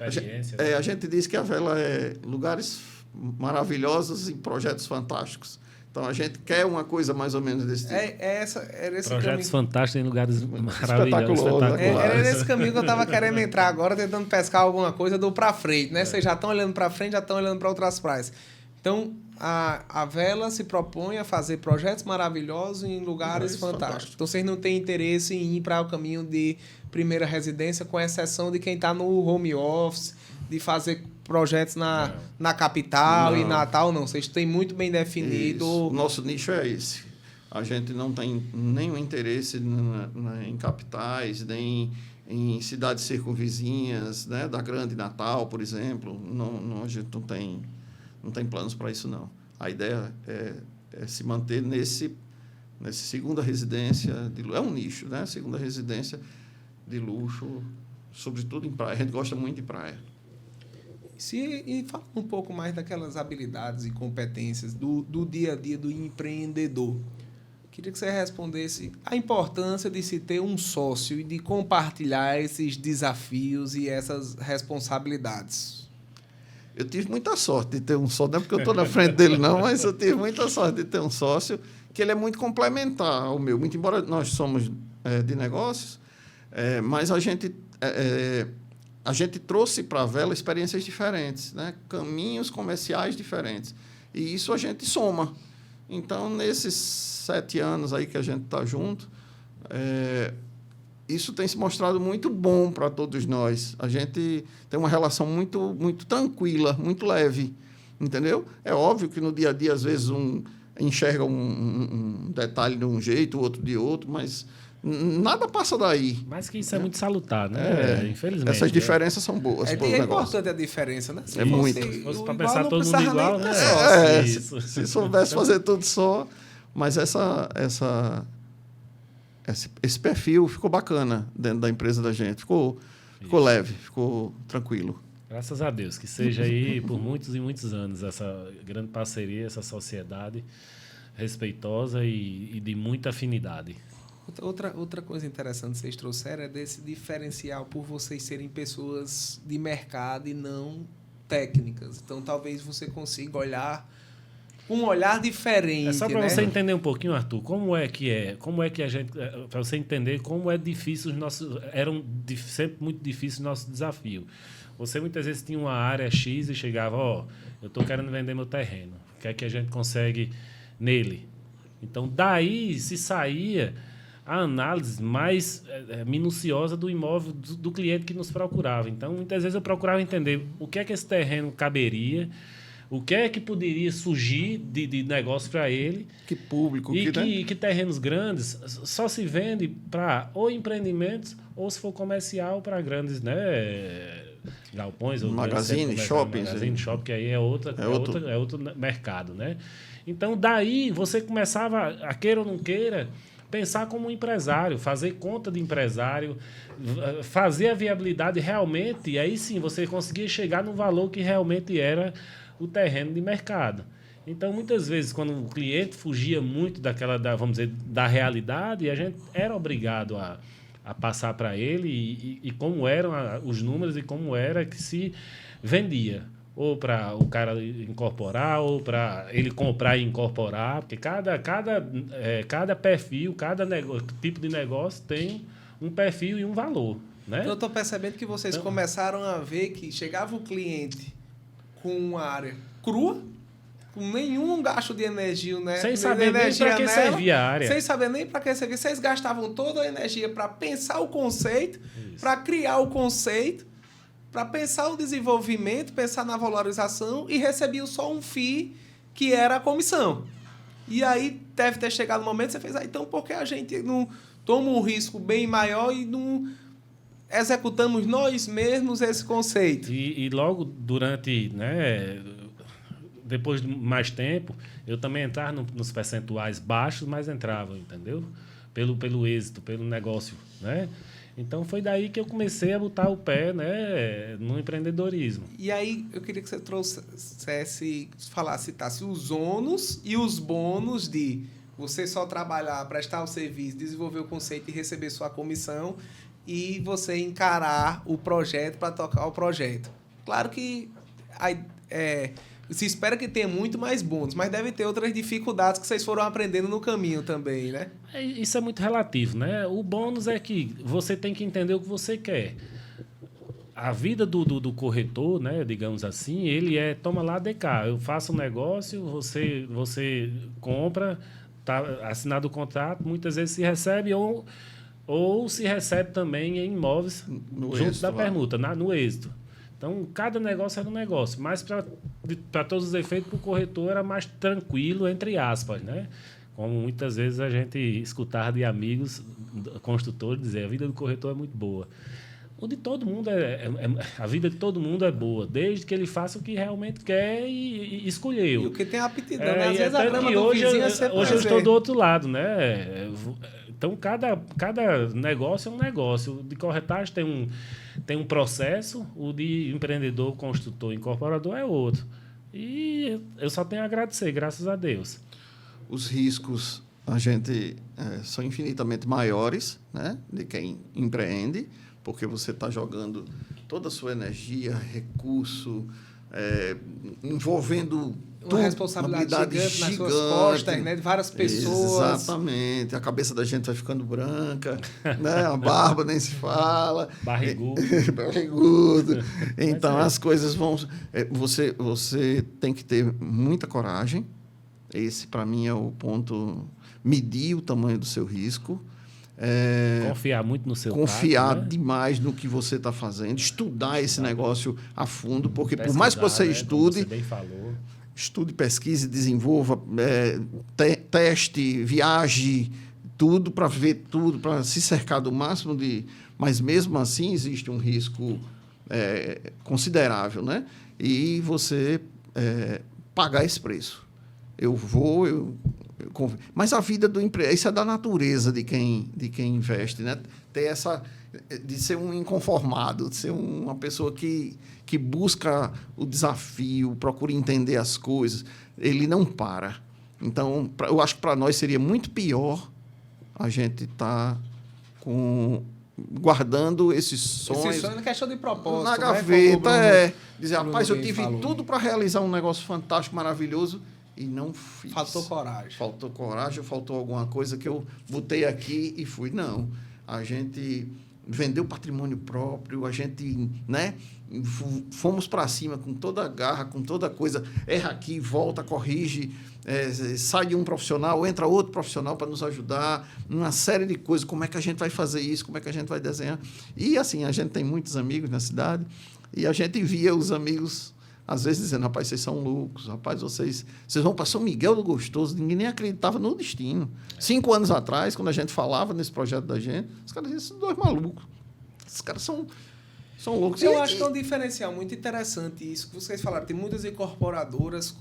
Experiência. A gente diz que a vela é lugares maravilhosos e projetos fantásticos. Então, a gente quer uma coisa mais ou menos desse tipo. Era esse Projetos caminho. fantásticos em lugares maravilhosos. Era nesse caminho que eu estava querendo entrar agora, tentando pescar alguma coisa do para frente, né? Vocês já estão olhando para frente, já estão olhando para outras praias. Então, a vela se propõe a fazer projetos maravilhosos em lugares fantásticos. Então, vocês não têm interesse em ir para o caminho de primeira residência, com exceção de quem está no home office, de fazer projetos na capital Não. e Natal, não. Vocês têm muito bem definido. Isso. O nosso nicho é esse. A gente não tem nenhum interesse em capitais, nem em cidades circunvizinhas, né? Da Grande Natal, por exemplo. Não, a gente não tem planos para isso, não. A ideia é se manter nesse segunda residência de luxo. É um nicho, né? Segunda residência de luxo, sobretudo em praia. A gente gosta muito de praia. E fala um pouco mais daquelas habilidades e competências do dia a dia do empreendedor. Queria que você respondesse a importância de se ter um sócio e de compartilhar esses desafios e essas responsabilidades. Eu tive muita sorte de ter um sócio, não é porque eu estou na frente dele, não, mas eu tive muita sorte de ter um sócio que ele é muito complementar ao meu. Muito embora nós somos de negócios, mas a gente trouxe para a vela experiências diferentes, né? Caminhos comerciais diferentes. E isso a gente soma. Então, nesses 7 anos aí que a gente está junto, isso tem se mostrado muito bom para todos nós. A gente tem uma relação muito, muito tranquila, muito leve, entendeu? É óbvio que no dia a dia, às vezes, enxerga um detalhe de um jeito, o outro de outro, mas nada passa daí. Mas que isso é muito salutar, né? Infelizmente. Essas diferenças são boas. É importante a diferença, né? É muito. Se fosse para pensar todo mundo igual, né? Se soubesse fazer tudo só. Mas esse perfil ficou bacana dentro da empresa da gente. Ficou leve, ficou tranquilo. Graças a Deus. Que seja aí por muitos e muitos anos essa grande parceria, essa sociedade respeitosa e de muita afinidade. Outra coisa interessante que vocês trouxeram é desse diferencial por vocês serem pessoas de mercado e não técnicas. Então, talvez você consiga olhar com um olhar diferente. É só para né? você entender um pouquinho, Arthur, como é que a gente, para você entender como é difícil eram sempre muito difíceis os nossos desafios. Você muitas vezes tinha uma área X e chegava, eu estou querendo vender meu terreno. O que é que a gente consegue nele? Então, daí se saía a análise mais minuciosa do imóvel do cliente que nos procurava. Então, muitas vezes eu procurava entender o que é que esse terreno caberia, o que é que poderia surgir de negócio para ele. Que público. Que terrenos grandes só se vende para ou empreendimentos ou, se for comercial, para grandes, né, galpões. Magazine, shoppings. Magazine, shopping, que aí é outro mercado, né? Então, daí você começava, a queira ou não queira, pensar como um empresário, fazer conta de empresário, fazer a viabilidade realmente, e aí sim você conseguia chegar no valor que realmente era o terreno de mercado. Então, muitas vezes, quando o cliente fugia muito vamos dizer, da realidade, a gente era obrigado a passar para ele e como eram os números e como era que se vendia. Ou para o cara incorporar, ou para ele comprar e incorporar, porque cada perfil, cada tipo de negócio tem um perfil e um valor, né? Eu estou percebendo que vocês começaram a ver que chegava o cliente com uma área crua, com nenhum gasto de energia, né? Sem saber nem para que servia a área. Sem saber nem para que servia. Vocês gastavam toda a energia para pensar o conceito, para criar o conceito, para pensar o desenvolvimento, pensar na valorização e recebiam só um FII, que era a comissão. E aí deve ter chegado o momento que você fez, então por que a gente não toma um risco bem maior e não executamos nós mesmos esse conceito? E logo durante, né, depois de mais tempo, eu também entrava nos percentuais baixos, mas entrava, entendeu? Pelo êxito, pelo negócio, né? Então, foi daí que eu comecei a botar o pé, né, no empreendedorismo. E aí, eu queria que você citasse os ônus e os bônus de você só trabalhar, prestar o serviço, desenvolver o conceito e receber sua comissão e você encarar o projeto para tocar o projeto. Claro que se espera que tenha muito mais bônus, mas deve ter outras dificuldades que vocês foram aprendendo no caminho também, né? Isso é muito relativo, né? O bônus é que você tem que entender o que você quer. A vida do corretor, né, digamos assim, ele toma lá DK. Eu faço um negócio, você compra, tá assinado o contrato, muitas vezes se recebe ou se recebe também em imóveis No junto êxito, da permuta, no êxito. Então, cada negócio era um negócio. Mas, para todos os efeitos, para o corretor era mais tranquilo, entre aspas, né? Como muitas vezes a gente escutava de amigos construtores dizer, a vida do corretor é muito boa. O de todo mundo a vida de todo mundo é boa, desde que ele faça o que realmente quer e escolheu. E o que tem aptidão, né? Às vezes a Tanto grama que do hoje, vizinho é sempre hoje eu mais estou verde. do outro lado, né? Então, cada negócio é um negócio. O de corretagem tem um processo, o de empreendedor, construtor, incorporador é outro. E eu só tenho a agradecer, graças a Deus. Os riscos são infinitamente maiores, né, de quem empreende, porque você está jogando toda a sua energia, recurso, envolvendo Uma responsabilidade gigante nas suas costas, né? De várias pessoas. Exatamente. A cabeça da gente vai ficando branca, né? A barba nem se fala. Barrigudo. Barrigudo. Então, as coisas vão... Você tem que ter muita coragem. Esse, para mim, é o ponto... Medir o tamanho do seu risco. Confiar muito no seu Confiar tato, né? demais no que você está fazendo. Estudar esse negócio a fundo. Porque, por Pesquisar, mais que você né? estude... Como você bem falou. Estude, pesquise, desenvolva, teste, viaje, tudo para ver tudo, para se cercar do máximo de... Mas, mesmo assim, existe um risco considerável, né? E você pagar esse preço. Mas a vida do empreendedor, isso é da natureza de quem investe, né? Ter de ser um inconformado, de ser uma pessoa que busca o desafio, procura entender as coisas. Ele não para. Então, eu acho que para nós seria muito pior a gente estar guardando esses sonhos... Esse sonho é questão de propósito. Na né? gaveta, dizer, Bruno rapaz, eu bem tive falou. tudo para realizar um negócio fantástico, maravilhoso, e não fiz. Faltou coragem. Faltou coragem, faltou alguma coisa que eu botei aqui e fui. Não. A gente vendeu patrimônio próprio, a gente, né, fomos para cima com toda a garra, com toda a coisa. Erra aqui, volta, corrige, sai de um profissional, entra outro profissional para nos ajudar, uma série de coisas. Como é que a gente vai fazer isso? Como é que a gente vai desenhar? E, assim, a gente tem muitos amigos na cidade e a gente via os amigos... Às vezes dizendo, rapaz, vocês são loucos, rapaz, vocês vão para São Miguel do Gostoso, ninguém nem acreditava no destino. 5 anos atrás, quando a gente falava nesse projeto da gente, os caras diziam, esses dois malucos, esses caras são loucos. Eu acho que é um diferencial muito interessante isso que vocês falaram. Tem muitas incorporadoras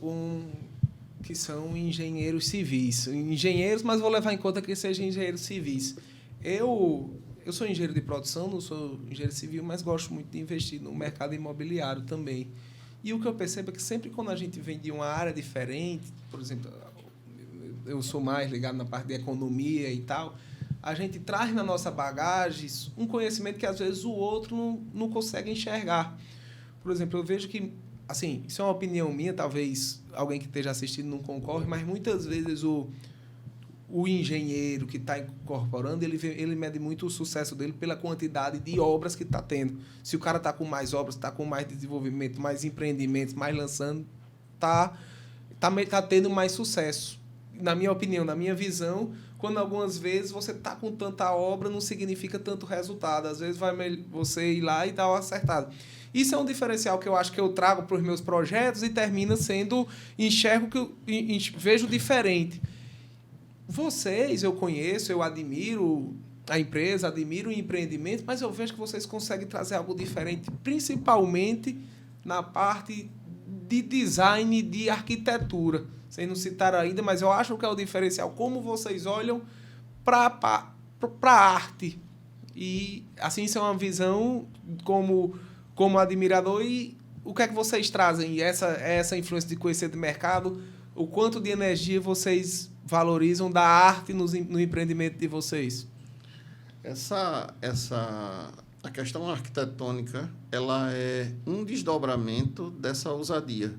que são engenheiros civis. Engenheiros, mas vou levar em conta que sejam engenheiros civis. Eu sou engenheiro de produção, não sou engenheiro civil, mas gosto muito de investir no mercado imobiliário também. E o que eu percebo é que sempre quando a gente vem de uma área diferente, por exemplo, eu sou mais ligado na parte de economia e tal, a gente traz na nossa bagagem um conhecimento que às vezes o outro não consegue enxergar. Por exemplo, eu vejo que, assim, isso é uma opinião minha, talvez alguém que esteja assistindo não concorde, mas muitas vezes o engenheiro que está incorporando, ele mede muito o sucesso dele pela quantidade de obras que está tendo. Se o cara está com mais obras, está com mais desenvolvimento, mais empreendimentos, mais lançando, tá tendo mais sucesso. Na minha opinião, na minha visão, quando algumas vezes você está com tanta obra, não significa tanto resultado. Às vezes vai você ir lá e dar o acertado. Isso é um diferencial que eu acho que eu trago para os meus projetos e termina sendo... Enxergo que eu vejo diferente. Vocês, eu conheço, eu admiro a empresa, admiro o empreendimento, mas eu vejo que vocês conseguem trazer algo diferente, principalmente na parte de design e de arquitetura. Vocês não citaram ainda, mas eu acho que é o diferencial, como vocês olham para a arte. E, assim, isso é uma visão como admirador. E o que é que vocês trazem? Essa influência de conhecer do mercado, o quanto de energia vocês valorizam da arte no empreendimento de vocês? A questão arquitetônica, ela é um desdobramento dessa ousadia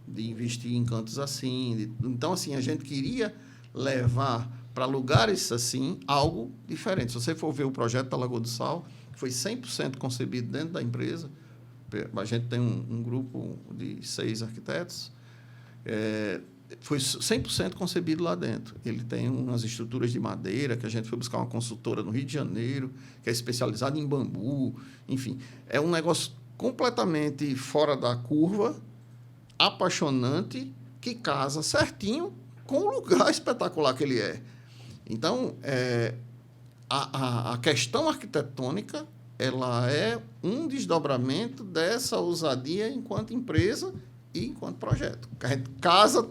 de investir em cantos assim. Então, assim, a gente queria levar para lugares assim algo diferente. Se você for ver o projeto da Lagoa do Sal, que foi 100% concebido dentro da empresa, a gente tem um grupo de 6 arquitetos, foi 100% concebido lá dentro. Ele tem umas estruturas de madeira, que a gente foi buscar uma consultora no Rio de Janeiro, que é especializada em bambu. Enfim, é um negócio completamente fora da curva, apaixonante, que casa certinho com o lugar espetacular que ele é. Então, a questão arquitetônica, ela é um desdobramento dessa ousadia enquanto empresa e enquanto projeto. A gente casa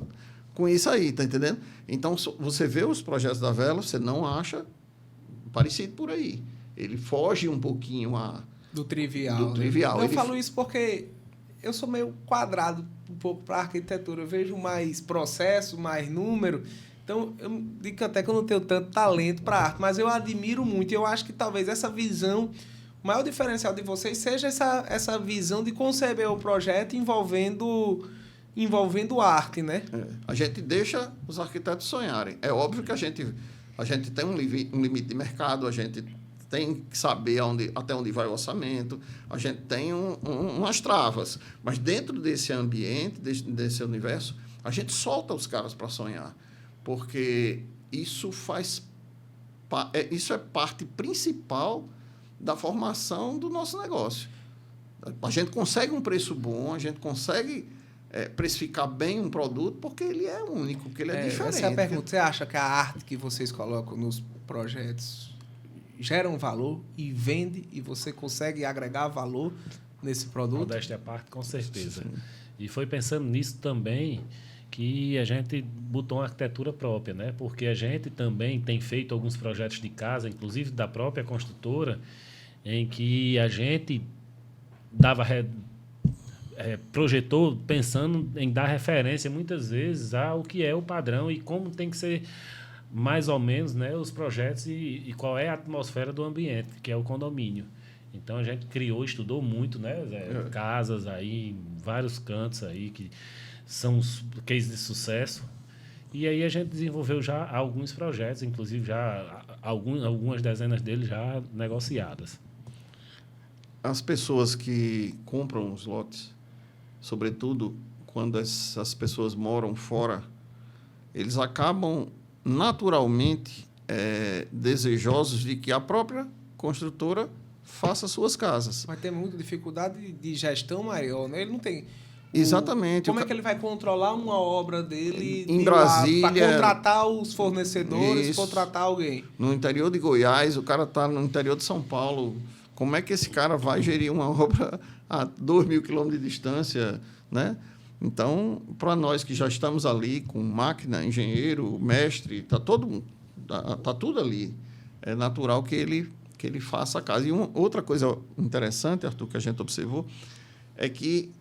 com isso aí, tá entendendo? Então, você vê os projetos da Vela, você não acha parecido por aí. Ele foge um pouquinho do trivial. Do trivial. Eu falo isso porque eu sou meio quadrado um pouco para a arquitetura. Eu vejo mais processo, mais número. Então, eu digo até que eu não tenho tanto talento para arte, mas eu admiro muito. E eu acho que talvez essa visão, o maior diferencial de vocês seja essa visão de conceber o projeto envolvendo arte, né? A gente deixa os arquitetos sonharem. É óbvio que a gente tem um limite de mercado, a gente tem que saber até onde vai o orçamento, a gente tem umas travas. Mas dentro desse ambiente, desse universo, a gente solta os caras para sonhar. Porque isso é parte principal da formação do nosso negócio. A gente consegue um preço bom, a gente consegue precificar bem um produto porque ele é único, porque ele é diferente. Essa é a pergunta. Você acha que a arte que vocês colocam nos projetos gera um valor e vende e você consegue agregar valor nesse produto? Modéstia à parte, com certeza. Sim. E foi pensando nisso também que a gente botou uma arquitetura própria, né? Porque a gente também tem feito alguns projetos de casa, inclusive da própria construtora, em que a gente projetou pensando em dar referência muitas vezes ao que é o padrão e como tem que ser mais ou menos, né, os projetos e qual é a atmosfera do ambiente, que é o condomínio. Então a gente estudou muito, né, casas aí em vários cantos aí que são os cases de sucesso. E aí a gente desenvolveu já alguns projetos, inclusive já algumas dezenas deles já negociadas. As pessoas que compram os lotes, sobretudo quando essas pessoas moram fora, eles acabam naturalmente desejosos de que a própria construtora faça suas casas. Mas tem muita dificuldade de gestão maior, né? Ele não tem... Exatamente. Como é que ele vai controlar uma obra dele em Brasília, para contratar os fornecedores, contratar alguém? No interior de Goiás, o cara está no interior de São Paulo. Como é que esse cara vai gerir uma obra a 2.000 quilômetros de distância, né? Então, para nós que já estamos ali com máquina, engenheiro, mestre, tá tudo ali. É natural que ele faça a casa. E outra coisa interessante, Arthur, que a gente observou, é que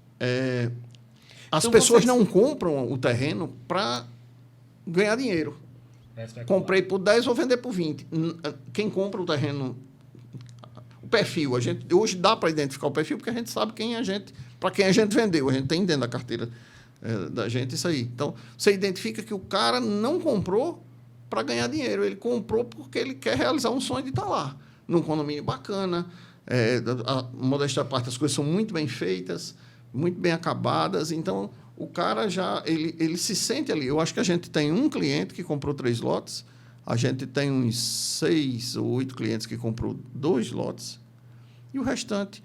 as pessoas não compram o terreno para ganhar dinheiro. Comprei por 10, vou vender por 20. Quem compra o terreno... O perfil, a gente hoje dá para identificar o perfil porque a gente sabe para quem a gente vendeu. A gente tem dentro da carteira da gente isso aí. Então, você identifica que o cara não comprou para ganhar dinheiro. Ele comprou porque ele quer realizar um sonho de estar lá, num condomínio bacana. Modéstia à parte, as coisas são muito bem feitas, muito bem acabadas. Então, o cara ele se sente ali. Eu acho que a gente tem um cliente que comprou 3 lotes, a gente tem uns 6 ou 8 clientes que comprou 2 lotes, e o restante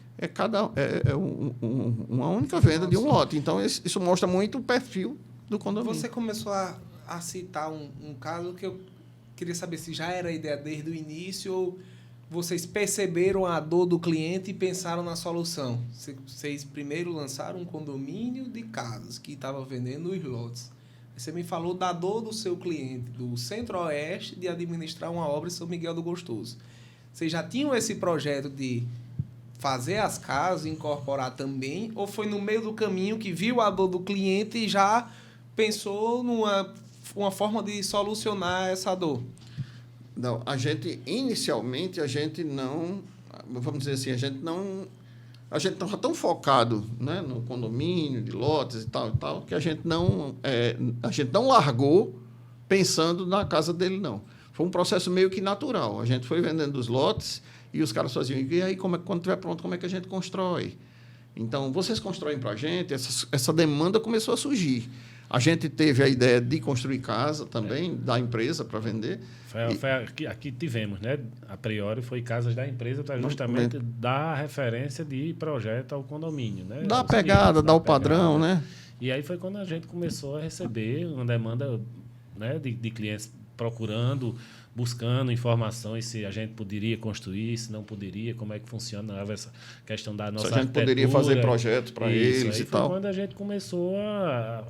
uma única venda de um lote. Então, isso mostra muito o perfil do condomínio. Você começou a citar um caso que eu queria saber se já era a ideia desde o início ou vocês perceberam a dor do cliente e pensaram na solução. Vocês primeiro lançaram um condomínio de casas que estava vendendo os lotes. Você me falou da dor do seu cliente, do Centro-Oeste, de administrar uma obra em São Miguel do Gostoso. Vocês já tinham esse projeto de fazer as casas, incorporar também, ou foi no meio do caminho que viu a dor do cliente e já pensou numa uma forma de solucionar essa dor? Não, inicialmente, a gente não, vamos dizer assim, a gente estava tão focado, né, no condomínio, de lotes e tal, que a gente não largou pensando na casa dele, não. Foi um processo meio que natural. A gente foi vendendo os lotes e os caras faziam, e aí, quando estiver pronto, como é que a gente constrói? Então, vocês constroem para a gente, essa demanda começou a surgir. A gente teve a ideia de construir casa também, da empresa para vender. Aqui tivemos, né? A priori foi casas da empresa para justamente dar referência de projeto ao condomínio, né? Dá a pegada, dá o padrão, né? E aí foi quando a gente começou a receber uma demanda, né, de clientes procurando, buscando informações se a gente poderia construir, se não poderia, como é que funcionava essa questão da nossa arquitetura. Se a gente poderia fazer projetos para eles e tal. Foi quando a gente começou a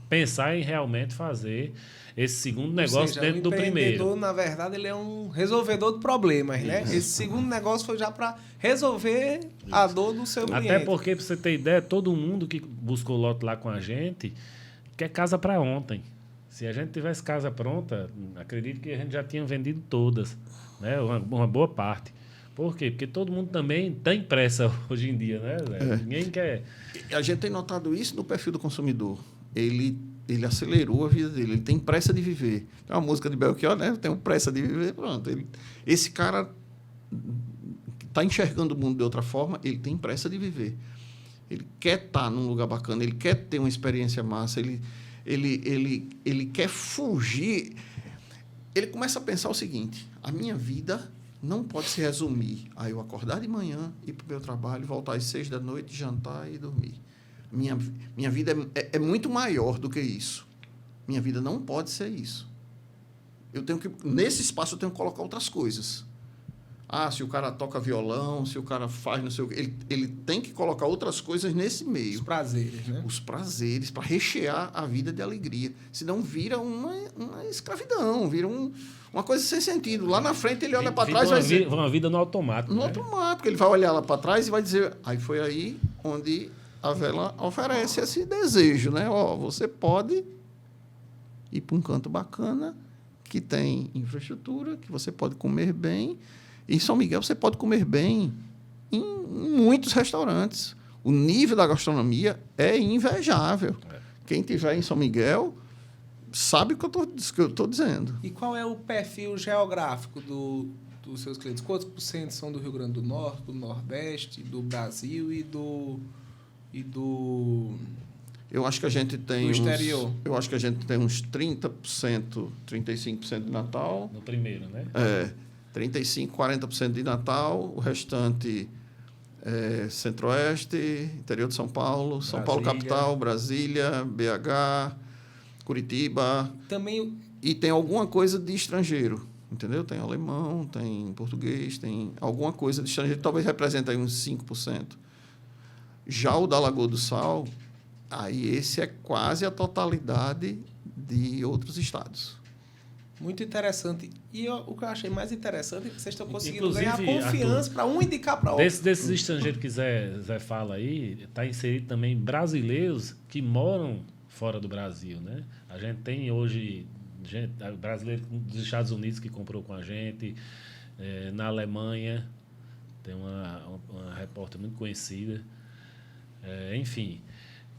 pensar em realmente fazer esse segundo negócio dentro do primeiro. O empreendedor, na verdade, ele é um resolvedor de problemas, né? Esse segundo negócio foi já para resolver a dor do seu cliente. Até porque, para você ter ideia, todo mundo que buscou lote lá com a gente quer casa para ontem. Se a gente tivesse casa pronta, acredito que a gente já tinha vendido todas, né? Uma boa parte. Por quê? Porque todo mundo também tem pressa hoje em dia, né? Ninguém quer... A gente tem notado isso no perfil do consumidor. Ele acelerou a vida dele, ele tem pressa de viver. Tem uma música de Belchior, né? Tem pressa de viver, pronto. Esse cara está enxergando o mundo de outra forma, ele tem pressa de viver. Ele quer estar num lugar bacana, ele quer ter uma experiência massa, ele quer fugir. Ele começa a pensar o seguinte: a minha vida não pode se resumir a eu acordar de manhã, ir para o meu trabalho, voltar às 6 da noite, jantar e dormir. Minha vida é muito maior do que isso. Minha vida não pode ser isso. Nesse espaço eu tenho que colocar outras coisas. Se o cara toca violão, se o cara faz não sei o quê, ele tem que colocar outras coisas nesse meio. Os prazeres, né? Os prazeres, para rechear a vida de alegria. Senão vira uma escravidão, vira uma coisa sem sentido. Lá na frente ele olha para trás e vai dizer... Uma vida no automático. No automático. Ele vai olhar lá para trás e vai dizer... Aí foi aí onde a vela oferece esse desejo, né? Você pode ir para um canto bacana, que tem infraestrutura, que você pode comer bem. Em São Miguel, você pode comer bem em muitos restaurantes. O nível da gastronomia é invejável. Quem estiver em São Miguel sabe o que eu estou dizendo. E qual é o perfil geográfico dos seus clientes? Quantos por cento são do Rio Grande do Norte, do Nordeste, do Brasil e do eu acho que a gente tem exterior? Eu acho que a gente tem uns 30%, 35% de Natal. No primeiro, né? 35%, 40% de Natal, o restante Centro-Oeste, interior de São Paulo, São Paulo capital, Brasília, BH, Curitiba. Também... E tem alguma coisa de estrangeiro, entendeu? Tem alemão, tem português, tem alguma coisa de estrangeiro, talvez represente aí uns 5%. Já o da Lagoa do Sal, aí esse é quase a totalidade de outros estados. Muito interessante. E o que eu achei mais interessante é que vocês estão conseguindo Inclusive, ganhar confiança para um indicar para outro. Desses estrangeiros que Zé fala aí, está inserido também brasileiros que moram fora do Brasil, né? A gente tem hoje brasileiro dos Estados Unidos que comprou com a gente, na Alemanha, tem uma repórter muito conhecida. Enfim,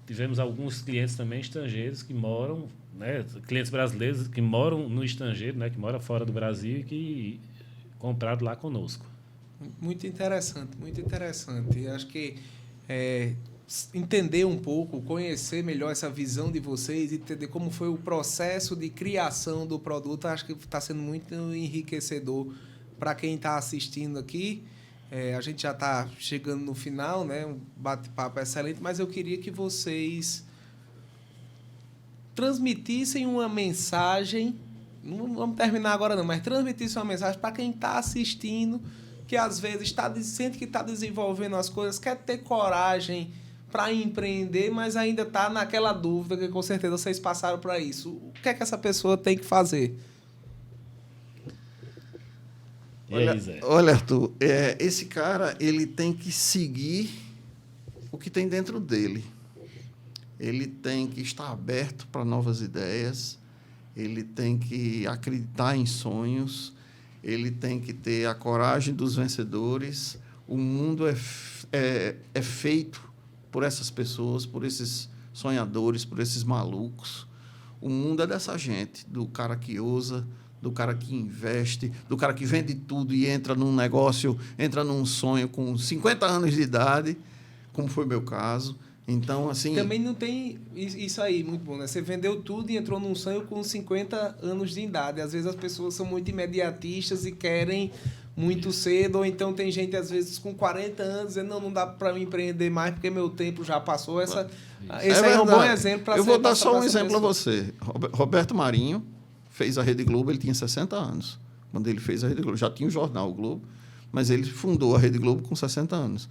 tivemos alguns clientes também estrangeiros que moram, né, clientes brasileiros que moram no estrangeiro, né, que moram fora do Brasil e que compraram lá conosco. Muito interessante, muito interessante. Eu acho que entender um pouco, conhecer melhor essa visão de vocês, entender como foi o processo de criação do produto, acho que está sendo muito enriquecedor para quem está assistindo aqui. A gente já está chegando no final, né? Um bate-papo excelente, mas eu queria que vocês transmitissem uma mensagem, não vamos terminar agora não, mas transmitissem uma mensagem para quem está assistindo, que às vezes sente que está desenvolvendo as coisas, quer ter coragem para empreender, mas ainda está naquela dúvida, que com certeza vocês passaram para isso. O que é que essa pessoa tem que fazer? Olha, Arthur, esse cara ele tem que seguir o que tem dentro dele. Ele tem que estar aberto para novas ideias. ele tem que acreditar em sonhos, ele tem que ter a coragem dos vencedores. O mundo é feito por essas pessoas, por esses sonhadores, por esses malucos. O mundo é dessa gente, do cara que ousa, do cara que investe, do cara que vende tudo e entra num negócio, entra num sonho com 50 anos de idade, como foi meu caso. Então, assim... Também não tem isso aí, muito bom, né? Você vendeu tudo e entrou num sonho com 50 anos de idade. Às vezes as pessoas são muito imediatistas e querem muito cedo, ou então tem gente, às vezes, com 40 anos dizendo, não dá para eu empreender mais porque meu tempo já passou. Esse aí é um bom exemplo para Eu vou dar só um exemplo a você. Roberto Marinho fez a Rede Globo, ele tinha 60 anos. Quando ele fez a Rede Globo, já tinha o jornal o Globo, mas ele fundou a Rede Globo com 60 anos.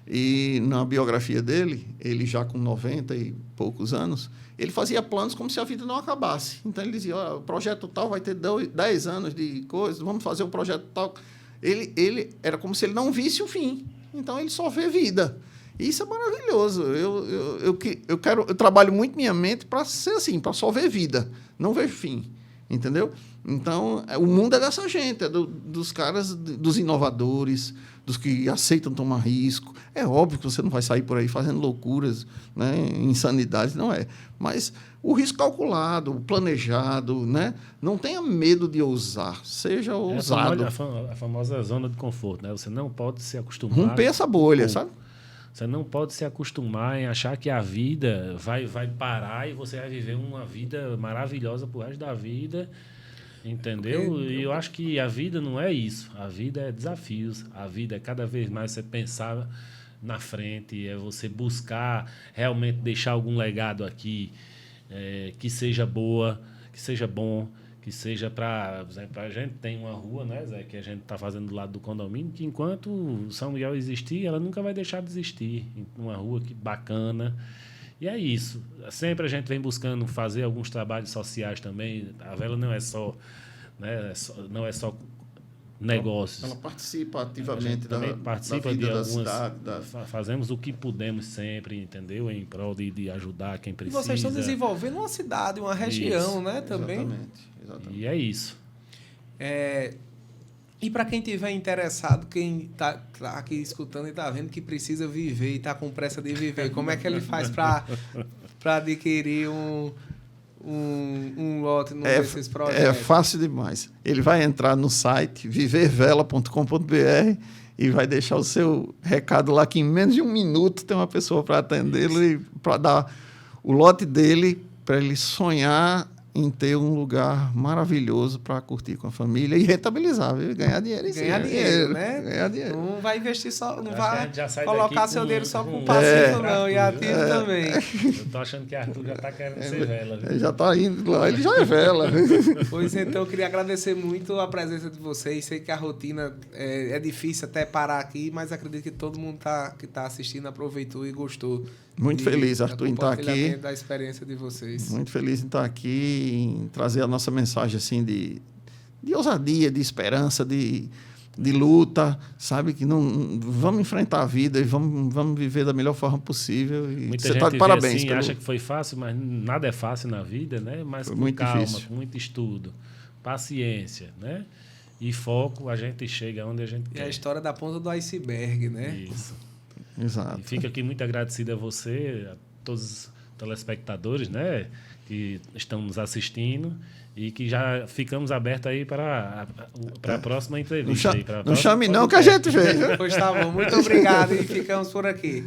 E na biografia dele, ele já com 90 e poucos anos, ele fazia planos como se a vida não acabasse. Então, ele dizia, o projeto tal vai ter 10 anos de coisa, vamos fazer um projeto tal. Ele era como se ele não visse o fim. Então, ele só vê vida. E isso é maravilhoso. Eu trabalho muito minha mente para ser assim, para só ver vida, não ver fim. Entendeu? Então, o mundo é dessa gente, dos caras, dos inovadores, dos que aceitam tomar risco. É óbvio que você não vai sair por aí fazendo loucuras, né, insanidades, não é. Mas o risco calculado, planejado, né? Não tenha medo de ousar, seja ousado. A famosa zona de conforto, né? Você não pode se acostumar... Romper essa bolha, sabe? Você não pode se acostumar em achar que a vida vai parar e você vai viver uma vida maravilhosa pro resto da vida, entendeu? E eu acho que a vida não é isso. A vida é desafios. A vida é cada vez mais você pensar na frente, é você buscar realmente deixar algum legado aqui que seja boa, que seja bom, que seja para a gente tem uma rua, né, Zé, que a gente está fazendo do lado do condomínio, que enquanto São Miguel existir, ela nunca vai deixar de existir. Uma rua que bacana. E é isso. Sempre a gente vem buscando fazer alguns trabalhos sociais também. A Vela não é só, né, não é só negócios. Ela participa ativamente da vida da cidade. Fazemos o que podemos sempre, entendeu? Em prol de ajudar quem precisa. E vocês estão desenvolvendo uma cidade, uma região, né? Também. Exatamente. E é isso. E para quem tiver interessado, quem está aqui escutando e está vendo que precisa viver e está com pressa de viver, como é que ele faz para adquirir um lote desses projetos? É fácil demais. Ele vai entrar no site vivervela.com.br e vai deixar o seu recado lá, que em menos de 1 minuto tem uma pessoa para atendê-lo e para dar o lote dele, para ele sonhar em ter um lugar maravilhoso para curtir com a família e rentabilizar, viu? Ganhar dinheiro. Ganhar dinheiro, né? Ganhar dinheiro. Não vai investir só, não Acho vai que a gente já colocar seu dinheiro só com passivo, não, e ativo também. Eu tô achando que Arthur já tá querendo ser vela. Ele já está indo lá, ele já é vela. Pois então, eu queria agradecer muito a presença de vocês. Sei que a rotina é difícil até parar aqui, mas acredito que todo mundo que está assistindo aproveitou e gostou. Muito feliz, Arthur, em estar aqui. Da experiência de vocês. Muito feliz em estar aqui, em trazer a nossa mensagem assim de ousadia, de esperança, de luta, sabe? Que não vamos enfrentar a vida e vamos viver da melhor forma possível. E muita você gente está de parabéns. Assim, acha que foi fácil, mas nada é fácil na vida, né? Mas foi com muito calma, difícil. com muito estudo, paciência, né? E foco, a gente chega onde a gente quer. É a história da ponta do iceberg, né? Isso. Exato. E fico aqui muito agradecido a você, a todos os telespectadores, né, que estão nos assistindo e que já ficamos abertos aí para a próxima entrevista. Não chame não que a gente vê. Pois tá bom, muito obrigado e ficamos por aqui.